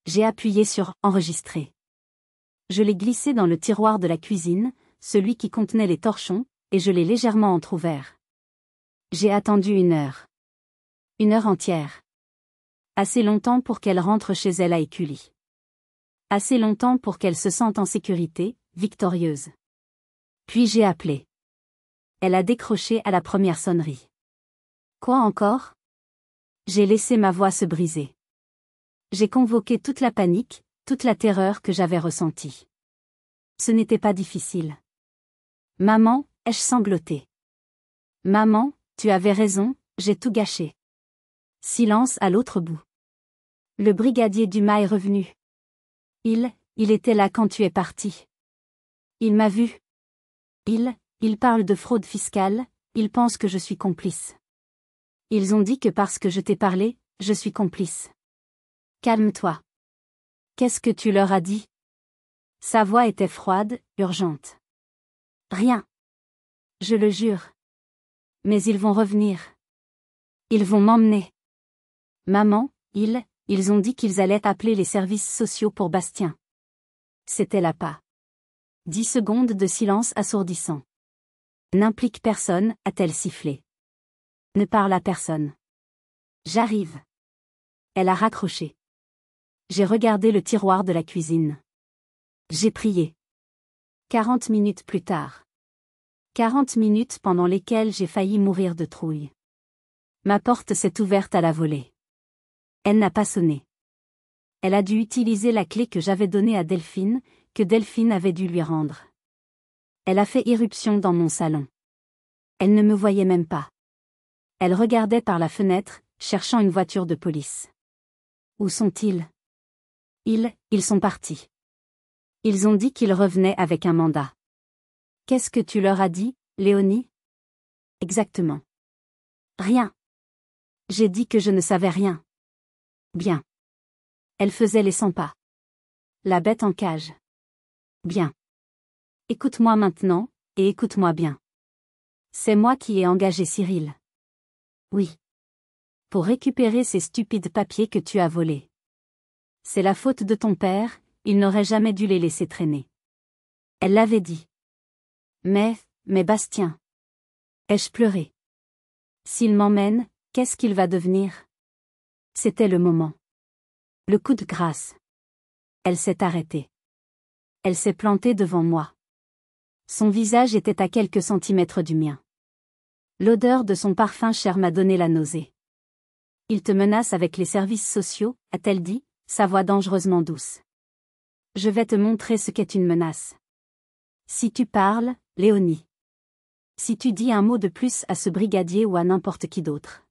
J'ai appuyé sur « Enregistrer ». Je l'ai glissé dans le tiroir de la cuisine, celui qui contenait les torchons, et je l'ai légèrement entrouvert. J'ai attendu 1 heure. 1 heure entière. Assez longtemps pour qu'elle rentre chez elle à Écully. Assez longtemps pour qu'elle se sente en sécurité, victorieuse. Puis j'ai appelé. Elle a décroché à la première sonnerie. Quoi encore ? J'ai laissé ma voix se briser. J'ai convoqué toute la panique, toute la terreur que j'avais ressentie. Ce n'était pas difficile. Maman, ai-je sangloté. Maman, tu avais raison, j'ai tout gâché. Silence à l'autre bout. Le brigadier Dumas est revenu. Il était là quand tu es parti. Il m'a vu. Il parle de fraude fiscale, il pense que je suis complice. Ils ont dit que parce que je t'ai parlé, je suis complice. Calme-toi. Qu'est-ce que tu leur as dit ? Sa voix était froide, urgente. Rien. Je le jure. Mais ils vont revenir. Ils vont m'emmener. Maman, ils ont dit qu'ils allaient appeler les services sociaux pour Bastien. C'était là pas. 10 secondes de silence assourdissant. N'implique personne, a-t-elle sifflé. Ne parle à personne. J'arrive. Elle a raccroché. J'ai regardé le tiroir de la cuisine. J'ai prié. 40 minutes plus tard. 40 minutes pendant lesquelles j'ai failli mourir de trouille. Ma porte s'est ouverte à la volée. Elle n'a pas sonné. Elle a dû utiliser la clé que j'avais donnée à Delphine, que Delphine avait dû lui rendre. Elle a fait irruption dans mon salon. Elle ne me voyait même pas. Elle regardait par la fenêtre, cherchant une voiture de police. Où sont-ils ? Ils sont partis. Ils ont dit qu'ils revenaient avec un mandat. Qu'est-ce que tu leur as dit, Léonie ? Exactement. Rien. J'ai dit que je ne savais rien. Bien. Elle faisait les 100 pas. La bête en cage. Bien. Écoute-moi maintenant, et écoute-moi bien. C'est moi qui ai engagé Cyril. Oui. Pour récupérer ces stupides papiers que tu as volés. C'est la faute de ton père, il n'aurait jamais dû les laisser traîner. Elle l'avait dit. Mais Bastien. Ai-je pleuré ? S'il m'emmène, qu'est-ce qu'il va devenir ? C'était le moment. Le coup de grâce. Elle s'est arrêtée. Elle s'est plantée devant moi. Son visage était à quelques centimètres du mien. L'odeur de son parfum cher m'a donné la nausée. Il te menace avec les services sociaux, a-t-elle dit, sa voix dangereusement douce. Je vais te montrer ce qu'est une menace. Si tu parles, Léonie. Si tu dis un mot de plus à ce brigadier ou à n'importe qui d'autre.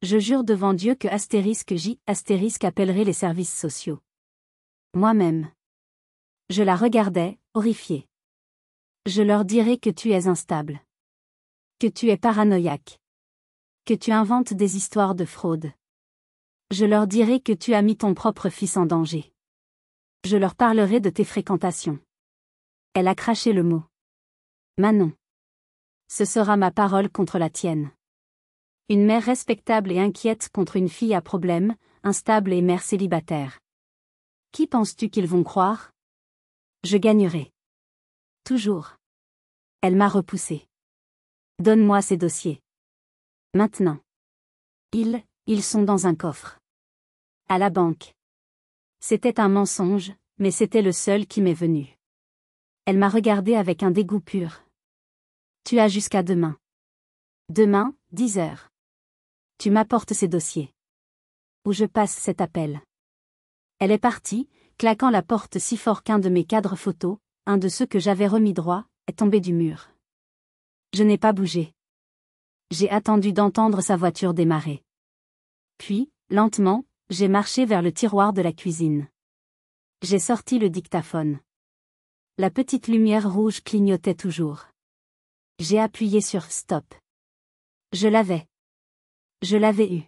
Je jure devant Dieu que *J* appellerai les services sociaux. Moi-même. Je la regardais, horrifiée. Je leur dirai que tu es instable. Que tu es paranoïaque. Que tu inventes des histoires de fraude. Je leur dirai que tu as mis ton propre fils en danger. Je leur parlerai de tes fréquentations. Elle a craché le mot. Manon. Ce sera ma parole contre la tienne. Une mère respectable et inquiète contre une fille à problème, instable et mère célibataire. Qui penses-tu qu'ils vont croire? Je gagnerai. Toujours. Elle m'a repoussé. Donne-moi ces dossiers. Maintenant. Ils sont dans un coffre. À la banque. C'était un mensonge, mais c'était le seul qui m'est venu. Elle m'a regardé avec un dégoût pur. Tu as jusqu'à demain. Demain, 10 heures. Tu m'apportes ces dossiers. Ou je passe cet appel. Elle est partie, claquant la porte si fort qu'un de mes cadres photos, un de ceux que j'avais remis droit, est tombé du mur. Je n'ai pas bougé. J'ai attendu d'entendre sa voiture démarrer. Puis, lentement, j'ai marché vers le tiroir de la cuisine. J'ai sorti le dictaphone. La petite lumière rouge clignotait toujours. J'ai appuyé sur stop. Je l'avais. Je l'avais eu.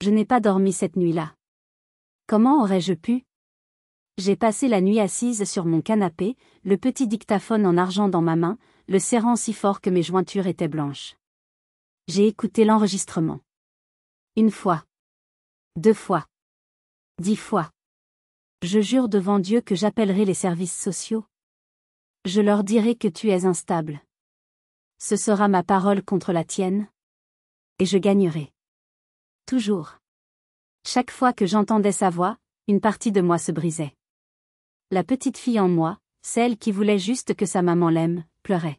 Je n'ai pas dormi cette nuit-là. Comment aurais-je pu? J'ai passé la nuit assise sur mon canapé, le petit dictaphone en argent dans ma main, le serrant si fort que mes jointures étaient blanches. J'ai écouté l'enregistrement. 1 fois. 2 fois. 10 fois. Je jure devant Dieu que j'appellerai les services sociaux. Je leur dirai que tu es instable. Ce sera ma parole contre la tienne. Et je gagnerai. Toujours. Chaque fois que j'entendais sa voix, une partie de moi se brisait. La petite fille en moi, celle qui voulait juste que sa maman l'aime, pleurait.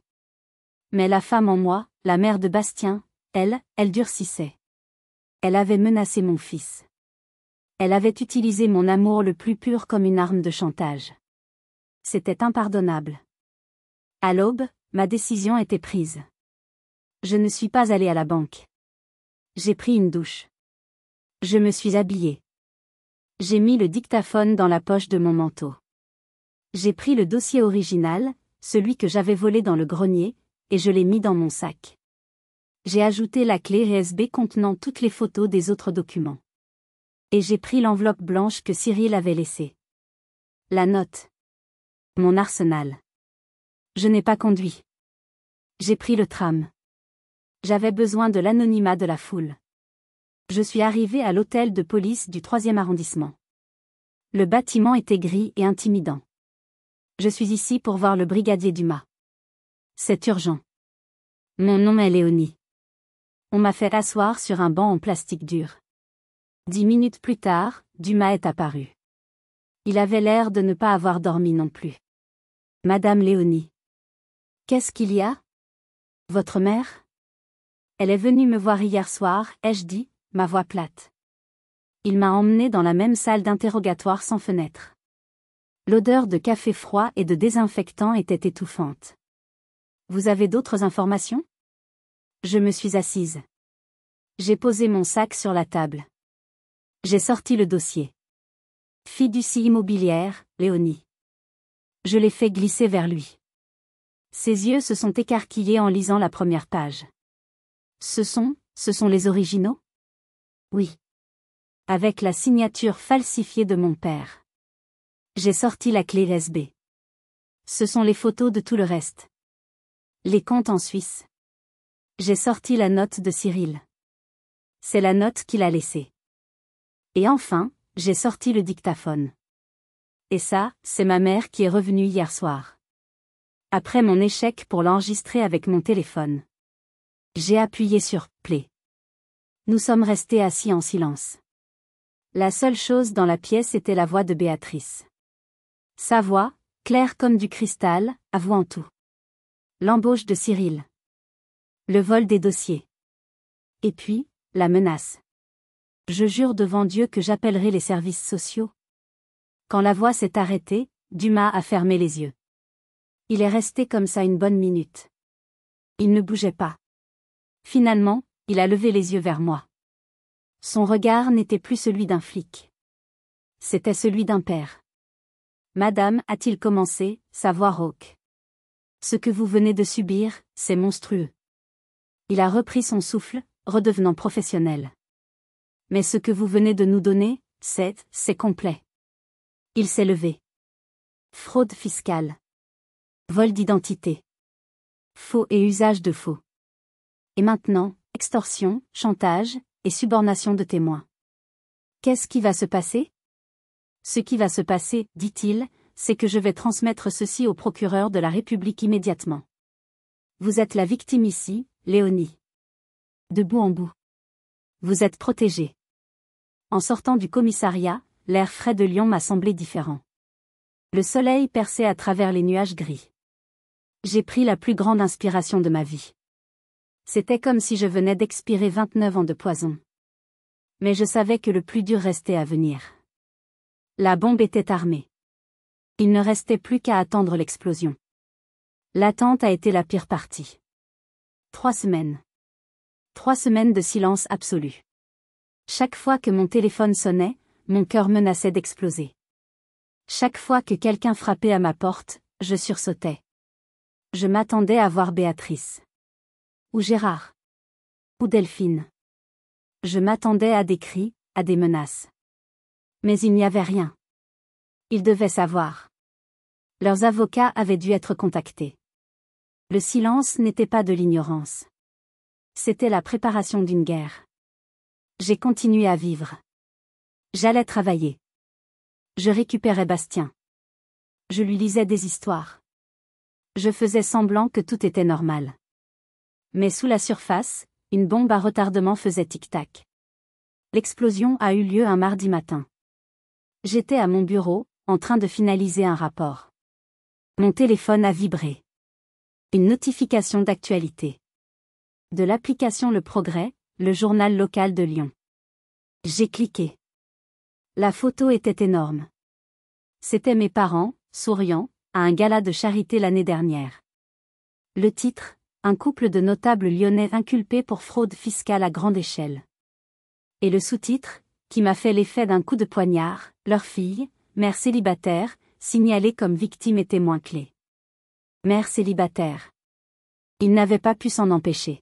Mais la femme en moi, la mère de Bastien, elle durcissait. Elle avait menacé mon fils. Elle avait utilisé mon amour le plus pur comme une arme de chantage. C'était impardonnable. À l'aube, ma décision était prise. Je ne suis pas allée à la banque. J'ai pris une douche. Je me suis habillée. J'ai mis le dictaphone dans la poche de mon manteau. J'ai pris le dossier original, celui que j'avais volé dans le grenier, et je l'ai mis dans mon sac. J'ai ajouté la clé USB contenant toutes les photos des autres documents. Et j'ai pris l'enveloppe blanche que Cyril avait laissée. La note. Mon arsenal. Je n'ai pas conduit. J'ai pris le tram. J'avais besoin de l'anonymat de la foule. Je suis arrivé à l'hôtel de police du 3e arrondissement. Le bâtiment était gris et intimidant. Je suis ici pour voir le brigadier Dumas. C'est urgent. Mon nom est Léonie. On m'a fait asseoir sur un banc en plastique dur. 10 minutes plus tard, Dumas est apparu. Il avait l'air de ne pas avoir dormi non plus. Madame Léonie. Qu'est-ce qu'il y a? Votre mère? Elle est venue me voir hier soir, ai-je dit, ma voix plate. Il m'a emmené dans la même salle d'interrogatoire sans fenêtre. L'odeur de café froid et de désinfectant était étouffante. Vous avez d'autres informations? Je me suis assise. J'ai posé mon sac sur la table. J'ai sorti le dossier. Fiducie immobilière, Léonie. Je l'ai fait glisser vers lui. Ses yeux se sont écarquillés en lisant la première page. Ce sont les originaux? Oui. Avec la signature falsifiée de mon père. J'ai sorti la clé USB. Ce sont les photos de tout le reste. Les comptes en Suisse. J'ai sorti la note de Cyril. C'est la note qu'il a laissée. Et enfin, j'ai sorti le dictaphone. Et ça, c'est ma mère qui est revenue hier soir. Après mon échec pour l'enregistrer avec mon téléphone. J'ai appuyé sur « Play ». Nous sommes restés assis en silence. La seule chose dans la pièce était la voix de Béatrice. Sa voix, claire comme du cristal, avouant tout. L'embauche de Cyril. Le vol des dossiers. Et puis, la menace. Je jure devant Dieu que j'appellerai les services sociaux. Quand la voix s'est arrêtée, Dumas a fermé les yeux. Il est resté comme ça une bonne minute. Il ne bougeait pas. Finalement, il a levé les yeux vers moi. Son regard n'était plus celui d'un flic. C'était celui d'un père. Madame, a-t-il commencé, sa voix rauque. Ce que vous venez de subir, c'est monstrueux. Il a repris son souffle, redevenant professionnel. Mais ce que vous venez de nous donner, c'est complet. Il s'est levé. Fraude fiscale. Vol d'identité. Faux et usage de faux. Et maintenant, extorsion, chantage, et subornation de témoins. Qu'est-ce qui va se passer? Ce qui va se passer, dit-il, c'est que je vais transmettre ceci au procureur de la République immédiatement. Vous êtes la victime ici, Léonie. De bout en bout. Vous êtes protégée. En sortant du commissariat, l'air frais de Lyon m'a semblé différent. Le soleil perçait à travers les nuages gris. J'ai pris la plus grande inspiration de ma vie. C'était comme si je venais d'expirer 29 ans de poison. Mais je savais que le plus dur restait à venir. La bombe était armée. Il ne restait plus qu'à attendre l'explosion. L'attente a été la pire partie. 3 semaines. 3 semaines de silence absolu. Chaque fois que mon téléphone sonnait, mon cœur menaçait d'exploser. Chaque fois que quelqu'un frappait à ma porte, je sursautais. Je m'attendais à voir Béatrice. Ou Gérard. Ou Delphine. Je m'attendais à des cris, à des menaces. Mais il n'y avait rien. Ils devaient savoir. Leurs avocats avaient dû être contactés. Le silence n'était pas de l'ignorance. C'était la préparation d'une guerre. J'ai continué à vivre. J'allais travailler. Je récupérais Bastien. Je lui lisais des histoires. Je faisais semblant que tout était normal. Mais sous la surface, une bombe à retardement faisait tic-tac. L'explosion a eu lieu un mardi matin. J'étais à mon bureau, en train de finaliser un rapport. Mon téléphone a vibré. Une notification d'actualité. De l'application Le Progrès, le journal local de Lyon. J'ai cliqué. La photo était énorme. C'étaient mes parents, souriant, à un gala de charité l'année dernière. Le titre, un couple de notables lyonnais inculpés pour fraude fiscale à grande échelle. Et le sous-titre, qui m'a fait l'effet d'un coup de poignard, leur fille, mère célibataire, signalée comme victime et témoin clé. Mère célibataire. Ils n'avaient pas pu s'en empêcher.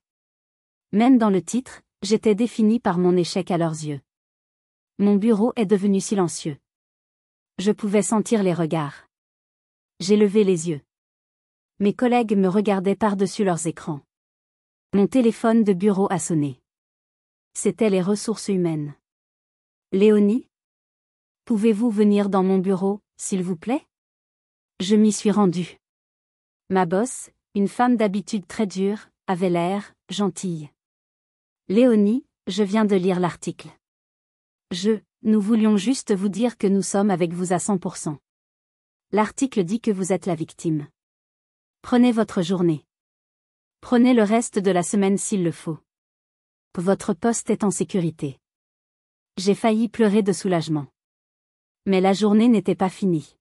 Même dans le titre, j'étais définie par mon échec à leurs yeux. Mon bureau est devenu silencieux. Je pouvais sentir les regards. J'ai levé les yeux. Mes collègues me regardaient par-dessus leurs écrans. Mon téléphone de bureau a sonné. C'étaient les ressources humaines. Léonie? Pouvez-vous venir dans mon bureau, s'il vous plaît? Je m'y suis rendue. Ma boss, une femme d'habitude très dure, avait l'air gentille. Léonie, je viens de lire l'article. Nous voulions juste vous dire que nous sommes avec vous à 100%. L'article dit que vous êtes la victime. Prenez votre journée. Prenez le reste de la semaine s'il le faut. Votre poste est en sécurité. J'ai failli pleurer de soulagement. Mais la journée n'était pas finie.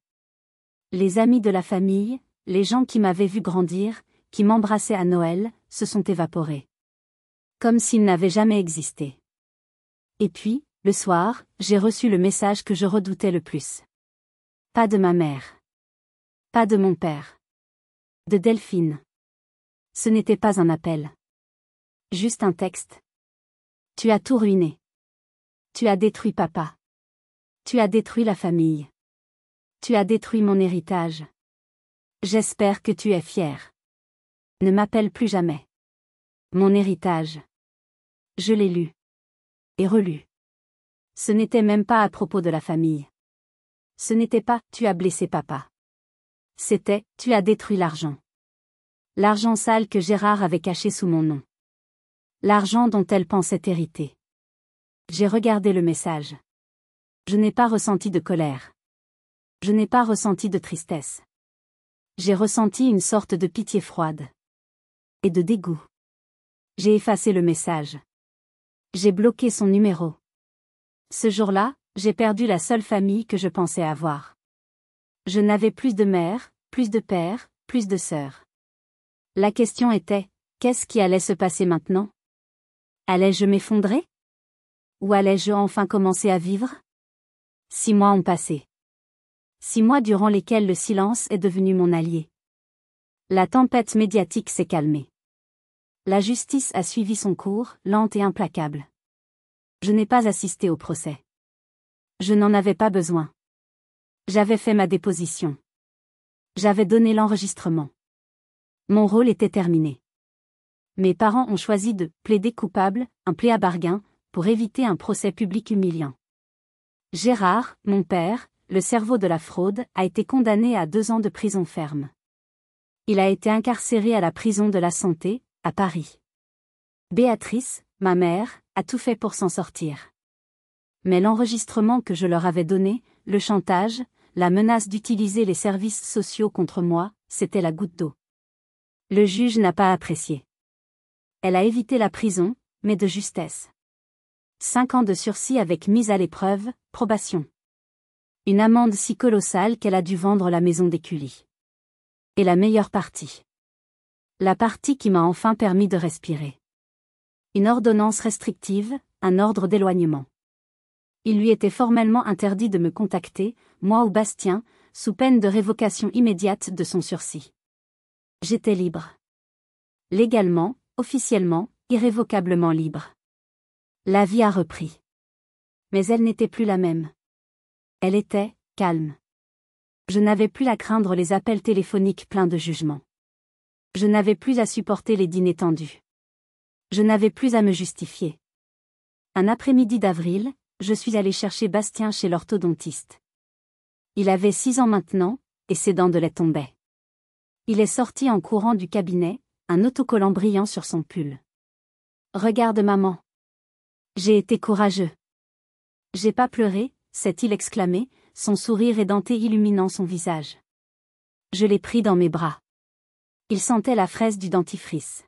Les amis de la famille, les gens qui m'avaient vu grandir, qui m'embrassaient à Noël, se sont évaporés. Comme s'ils n'avaient jamais existé. Et puis, le soir, j'ai reçu le message que je redoutais le plus. Pas de ma mère. Pas de mon père. De Delphine. Ce n'était pas un appel. Juste un texte. Tu as tout ruiné. Tu as détruit papa. Tu as détruit la famille. Tu as détruit mon héritage. J'espère que tu es fier. Ne m'appelle plus jamais. Mon héritage. Je l'ai lu. Et relu. Ce n'était même pas à propos de la famille. Ce n'était pas « tu as blessé papa ». C'était « tu as détruit l'argent ». L'argent sale que Gérard avait caché sous mon nom. L'argent dont elle pensait hériter. J'ai regardé le message. Je n'ai pas ressenti de colère. Je n'ai pas ressenti de tristesse. J'ai ressenti une sorte de pitié froide. Et de dégoût. J'ai effacé le message. J'ai bloqué son numéro. Ce jour-là, j'ai perdu la seule famille que je pensais avoir. Je n'avais plus de mère, plus de père, plus de sœur. La question était, qu'est-ce qui allait se passer maintenant? Allais-je m'effondrer? Ou allais-je enfin commencer à vivre? 6 mois ont passé. 6 mois durant lesquels le silence est devenu mon allié. La tempête médiatique s'est calmée. La justice a suivi son cours, lente et implacable. Je n'ai pas assisté au procès. Je n'en avais pas besoin. J'avais fait ma déposition. J'avais donné l'enregistrement. Mon rôle était terminé. Mes parents ont choisi de plaider coupable, un plea bargain, pour éviter un procès public humiliant. Gérard, mon père, le cerveau de la fraude, a été condamné à 2 ans de prison ferme. Il a été incarcéré à la prison de la Santé, à Paris. Béatrice, ma mère, a tout fait pour s'en sortir. Mais l'enregistrement que je leur avais donné, le chantage, la menace d'utiliser les services sociaux contre moi, c'était la goutte d'eau. Le juge n'a pas apprécié. Elle a évité la prison, mais de justesse. 5 ans de sursis avec mise à l'épreuve, probation. Une amende si colossale qu'elle a dû vendre la maison d'Écully. Et la meilleure partie. La partie qui m'a enfin permis de respirer. Une ordonnance restrictive, un ordre d'éloignement. Il lui était formellement interdit de me contacter, moi ou Bastien, sous peine de révocation immédiate de son sursis. J'étais libre. Légalement, officiellement, irrévocablement libre. La vie a repris. Mais elle n'était plus la même. Elle était calme. Je n'avais plus à craindre les appels téléphoniques pleins de jugement. Je n'avais plus à supporter les dîners tendus. Je n'avais plus à me justifier. Un après-midi d'avril, je suis allée chercher Bastien chez l'orthodontiste. Il avait 6 ans maintenant, et ses dents de lait tombaient. Il est sorti en courant du cabinet, un autocollant brillant sur son pull. « Regarde maman. J'ai été courageux. J'ai pas pleuré, s'est-il exclamé, son sourire édenté illuminant son visage. Je l'ai pris dans mes bras. Il sentait la fraise du dentifrice.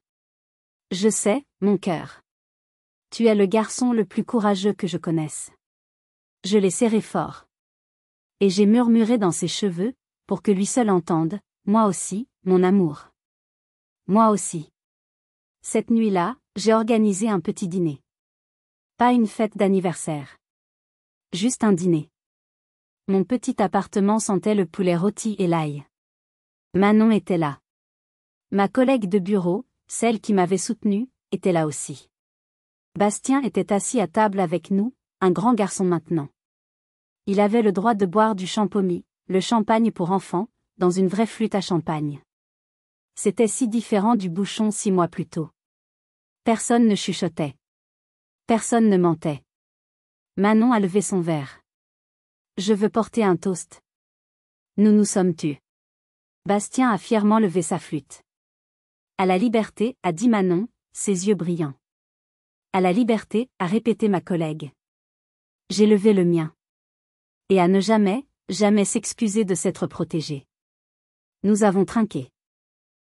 Je sais, mon cœur. Tu es le garçon le plus courageux que je connaisse. Je l'ai serré fort. Et j'ai murmuré dans ses cheveux, pour que lui seul entende, moi aussi, mon amour. Moi aussi. Cette nuit-là, j'ai organisé un petit dîner. Pas une fête d'anniversaire. Juste un dîner. Mon petit appartement sentait le poulet rôti et l'ail. Manon était là. Ma collègue de bureau, celle qui m'avait soutenue, était là aussi. Bastien était assis à table avec nous, un grand garçon maintenant. Il avait le droit de boire du champomy, le champagne pour enfants, dans une vraie flûte à champagne. C'était si différent du bouchon 6 mois plus tôt. Personne ne chuchotait. Personne ne mentait. Manon a levé son verre. Je veux porter un toast. Nous nous sommes tus. Bastien a fièrement levé sa flûte. À la liberté, a dit Manon, ses yeux brillants. À la liberté, a répété ma collègue. J'ai levé le mien. Et à ne jamais, jamais s'excuser de s'être protégé. Nous avons trinqué.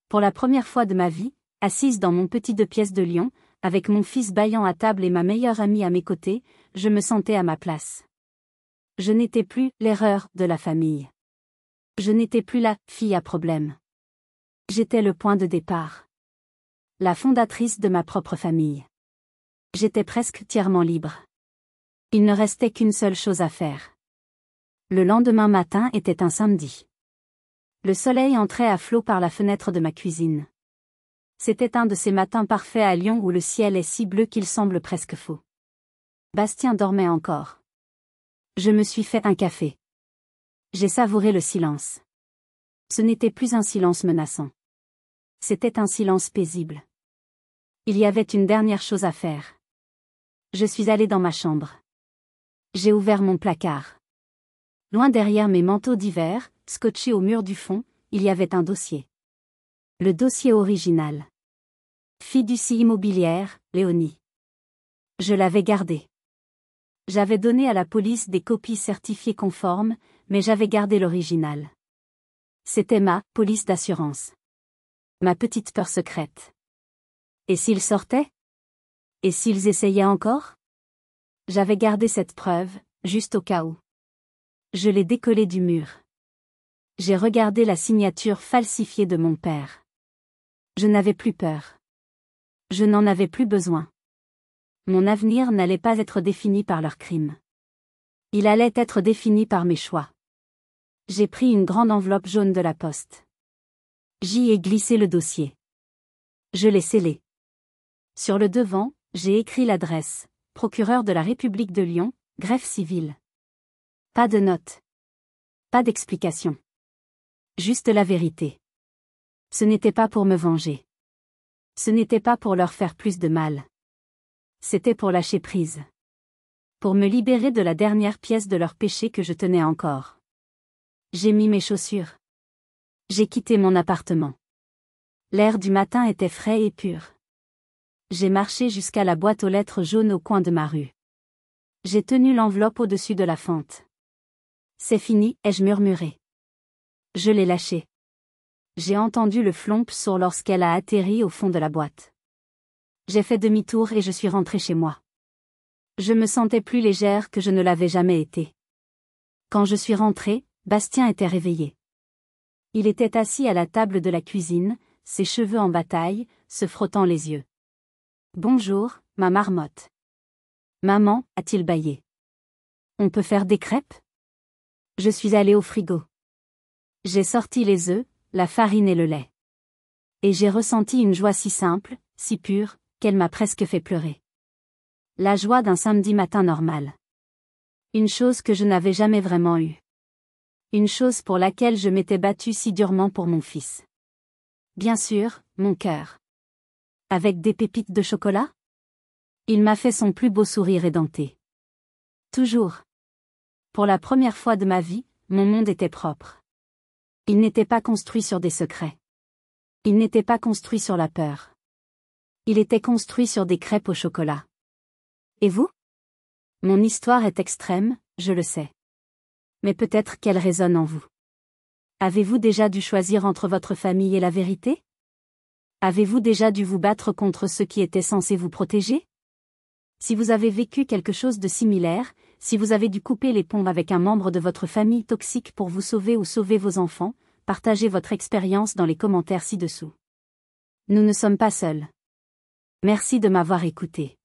Pour la première fois de ma vie, assise dans mon petit 2 pièces de Lyon, avec mon fils bâillant à table et ma meilleure amie à mes côtés, je me sentais à ma place. Je n'étais plus l'erreur de la famille. Je n'étais plus la fille à problème. J'étais le point de départ. La fondatrice de ma propre famille. J'étais presque tièrement libre. Il ne restait qu'une seule chose à faire. Le lendemain matin était un samedi. Le soleil entrait à flots par la fenêtre de ma cuisine. C'était un de ces matins parfaits à Lyon où le ciel est si bleu qu'il semble presque faux. Bastien dormait encore. Je me suis fait un café. J'ai savouré le silence. Ce n'était plus un silence menaçant. C'était un silence paisible. Il y avait une dernière chose à faire. Je suis allée dans ma chambre. J'ai ouvert mon placard. Loin derrière mes manteaux d'hiver, scotchés au mur du fond, il y avait un dossier. Le dossier original. Fiducie immobilière, Léonie. Je l'avais gardé. J'avais donné à la police des copies certifiées conformes, mais j'avais gardé l'original. C'était ma police d'assurance. Ma petite peur secrète. Et s'ils sortaient? Et s'ils essayaient encore? J'avais gardé cette preuve, juste au cas où. Je l'ai décollée du mur. J'ai regardé la signature falsifiée de mon père. Je n'avais plus peur. Je n'en avais plus besoin. Mon avenir n'allait pas être défini par leurs crimes. Il allait être défini par mes choix. J'ai pris une grande enveloppe jaune de la poste. J'y ai glissé le dossier. Je l'ai scellé. Sur le devant, j'ai écrit l'adresse, procureur de la République de Lyon, greffe civile. Pas de note. Pas d'explication. Juste la vérité. Ce n'était pas pour me venger. Ce n'était pas pour leur faire plus de mal. C'était pour lâcher prise. Pour me libérer de la dernière pièce de leur péché que je tenais encore. J'ai mis mes chaussures. J'ai quitté mon appartement. L'air du matin était frais et pur. J'ai marché jusqu'à la boîte aux lettres jaunes au coin de ma rue. J'ai tenu l'enveloppe au-dessus de la fente. C'est fini, ai-je murmuré. Je l'ai lâchée. J'ai entendu le flomp sourd lorsqu'elle a atterri au fond de la boîte. J'ai fait demi-tour et je suis rentrée chez moi. Je me sentais plus légère que je ne l'avais jamais été. Quand je suis rentrée, Bastien était réveillé. Il était assis à la table de la cuisine, ses cheveux en bataille, se frottant les yeux. « Bonjour, ma marmotte. »« Maman » a-t-il bâillé. « On peut faire des crêpes ?» Je suis allée au frigo. J'ai sorti les œufs, la farine et le lait. Et j'ai ressenti une joie si simple, si pure, qu'elle m'a presque fait pleurer. La joie d'un samedi matin normal. Une chose que je n'avais jamais vraiment eue. Une chose pour laquelle je m'étais battue si durement pour mon fils. Bien sûr, mon cœur. Avec des pépites de chocolat ? Il m'a fait son plus beau sourire édenté. Toujours. Pour la première fois de ma vie, mon monde était propre. Il n'était pas construit sur des secrets. Il n'était pas construit sur la peur. Il était construit sur des crêpes au chocolat. Et vous ? Mon histoire est extrême, je le sais. Mais peut-être qu'elle résonne en vous. Avez-vous déjà dû choisir entre votre famille et la vérité ? Avez-vous déjà dû vous battre contre ceux qui étaient censés vous protéger ? Si vous avez vécu quelque chose de similaire, si vous avez dû couper les ponts avec un membre de votre famille toxique pour vous sauver ou sauver vos enfants, partagez votre expérience dans les commentaires ci-dessous. Nous ne sommes pas seuls. Merci de m'avoir écouté.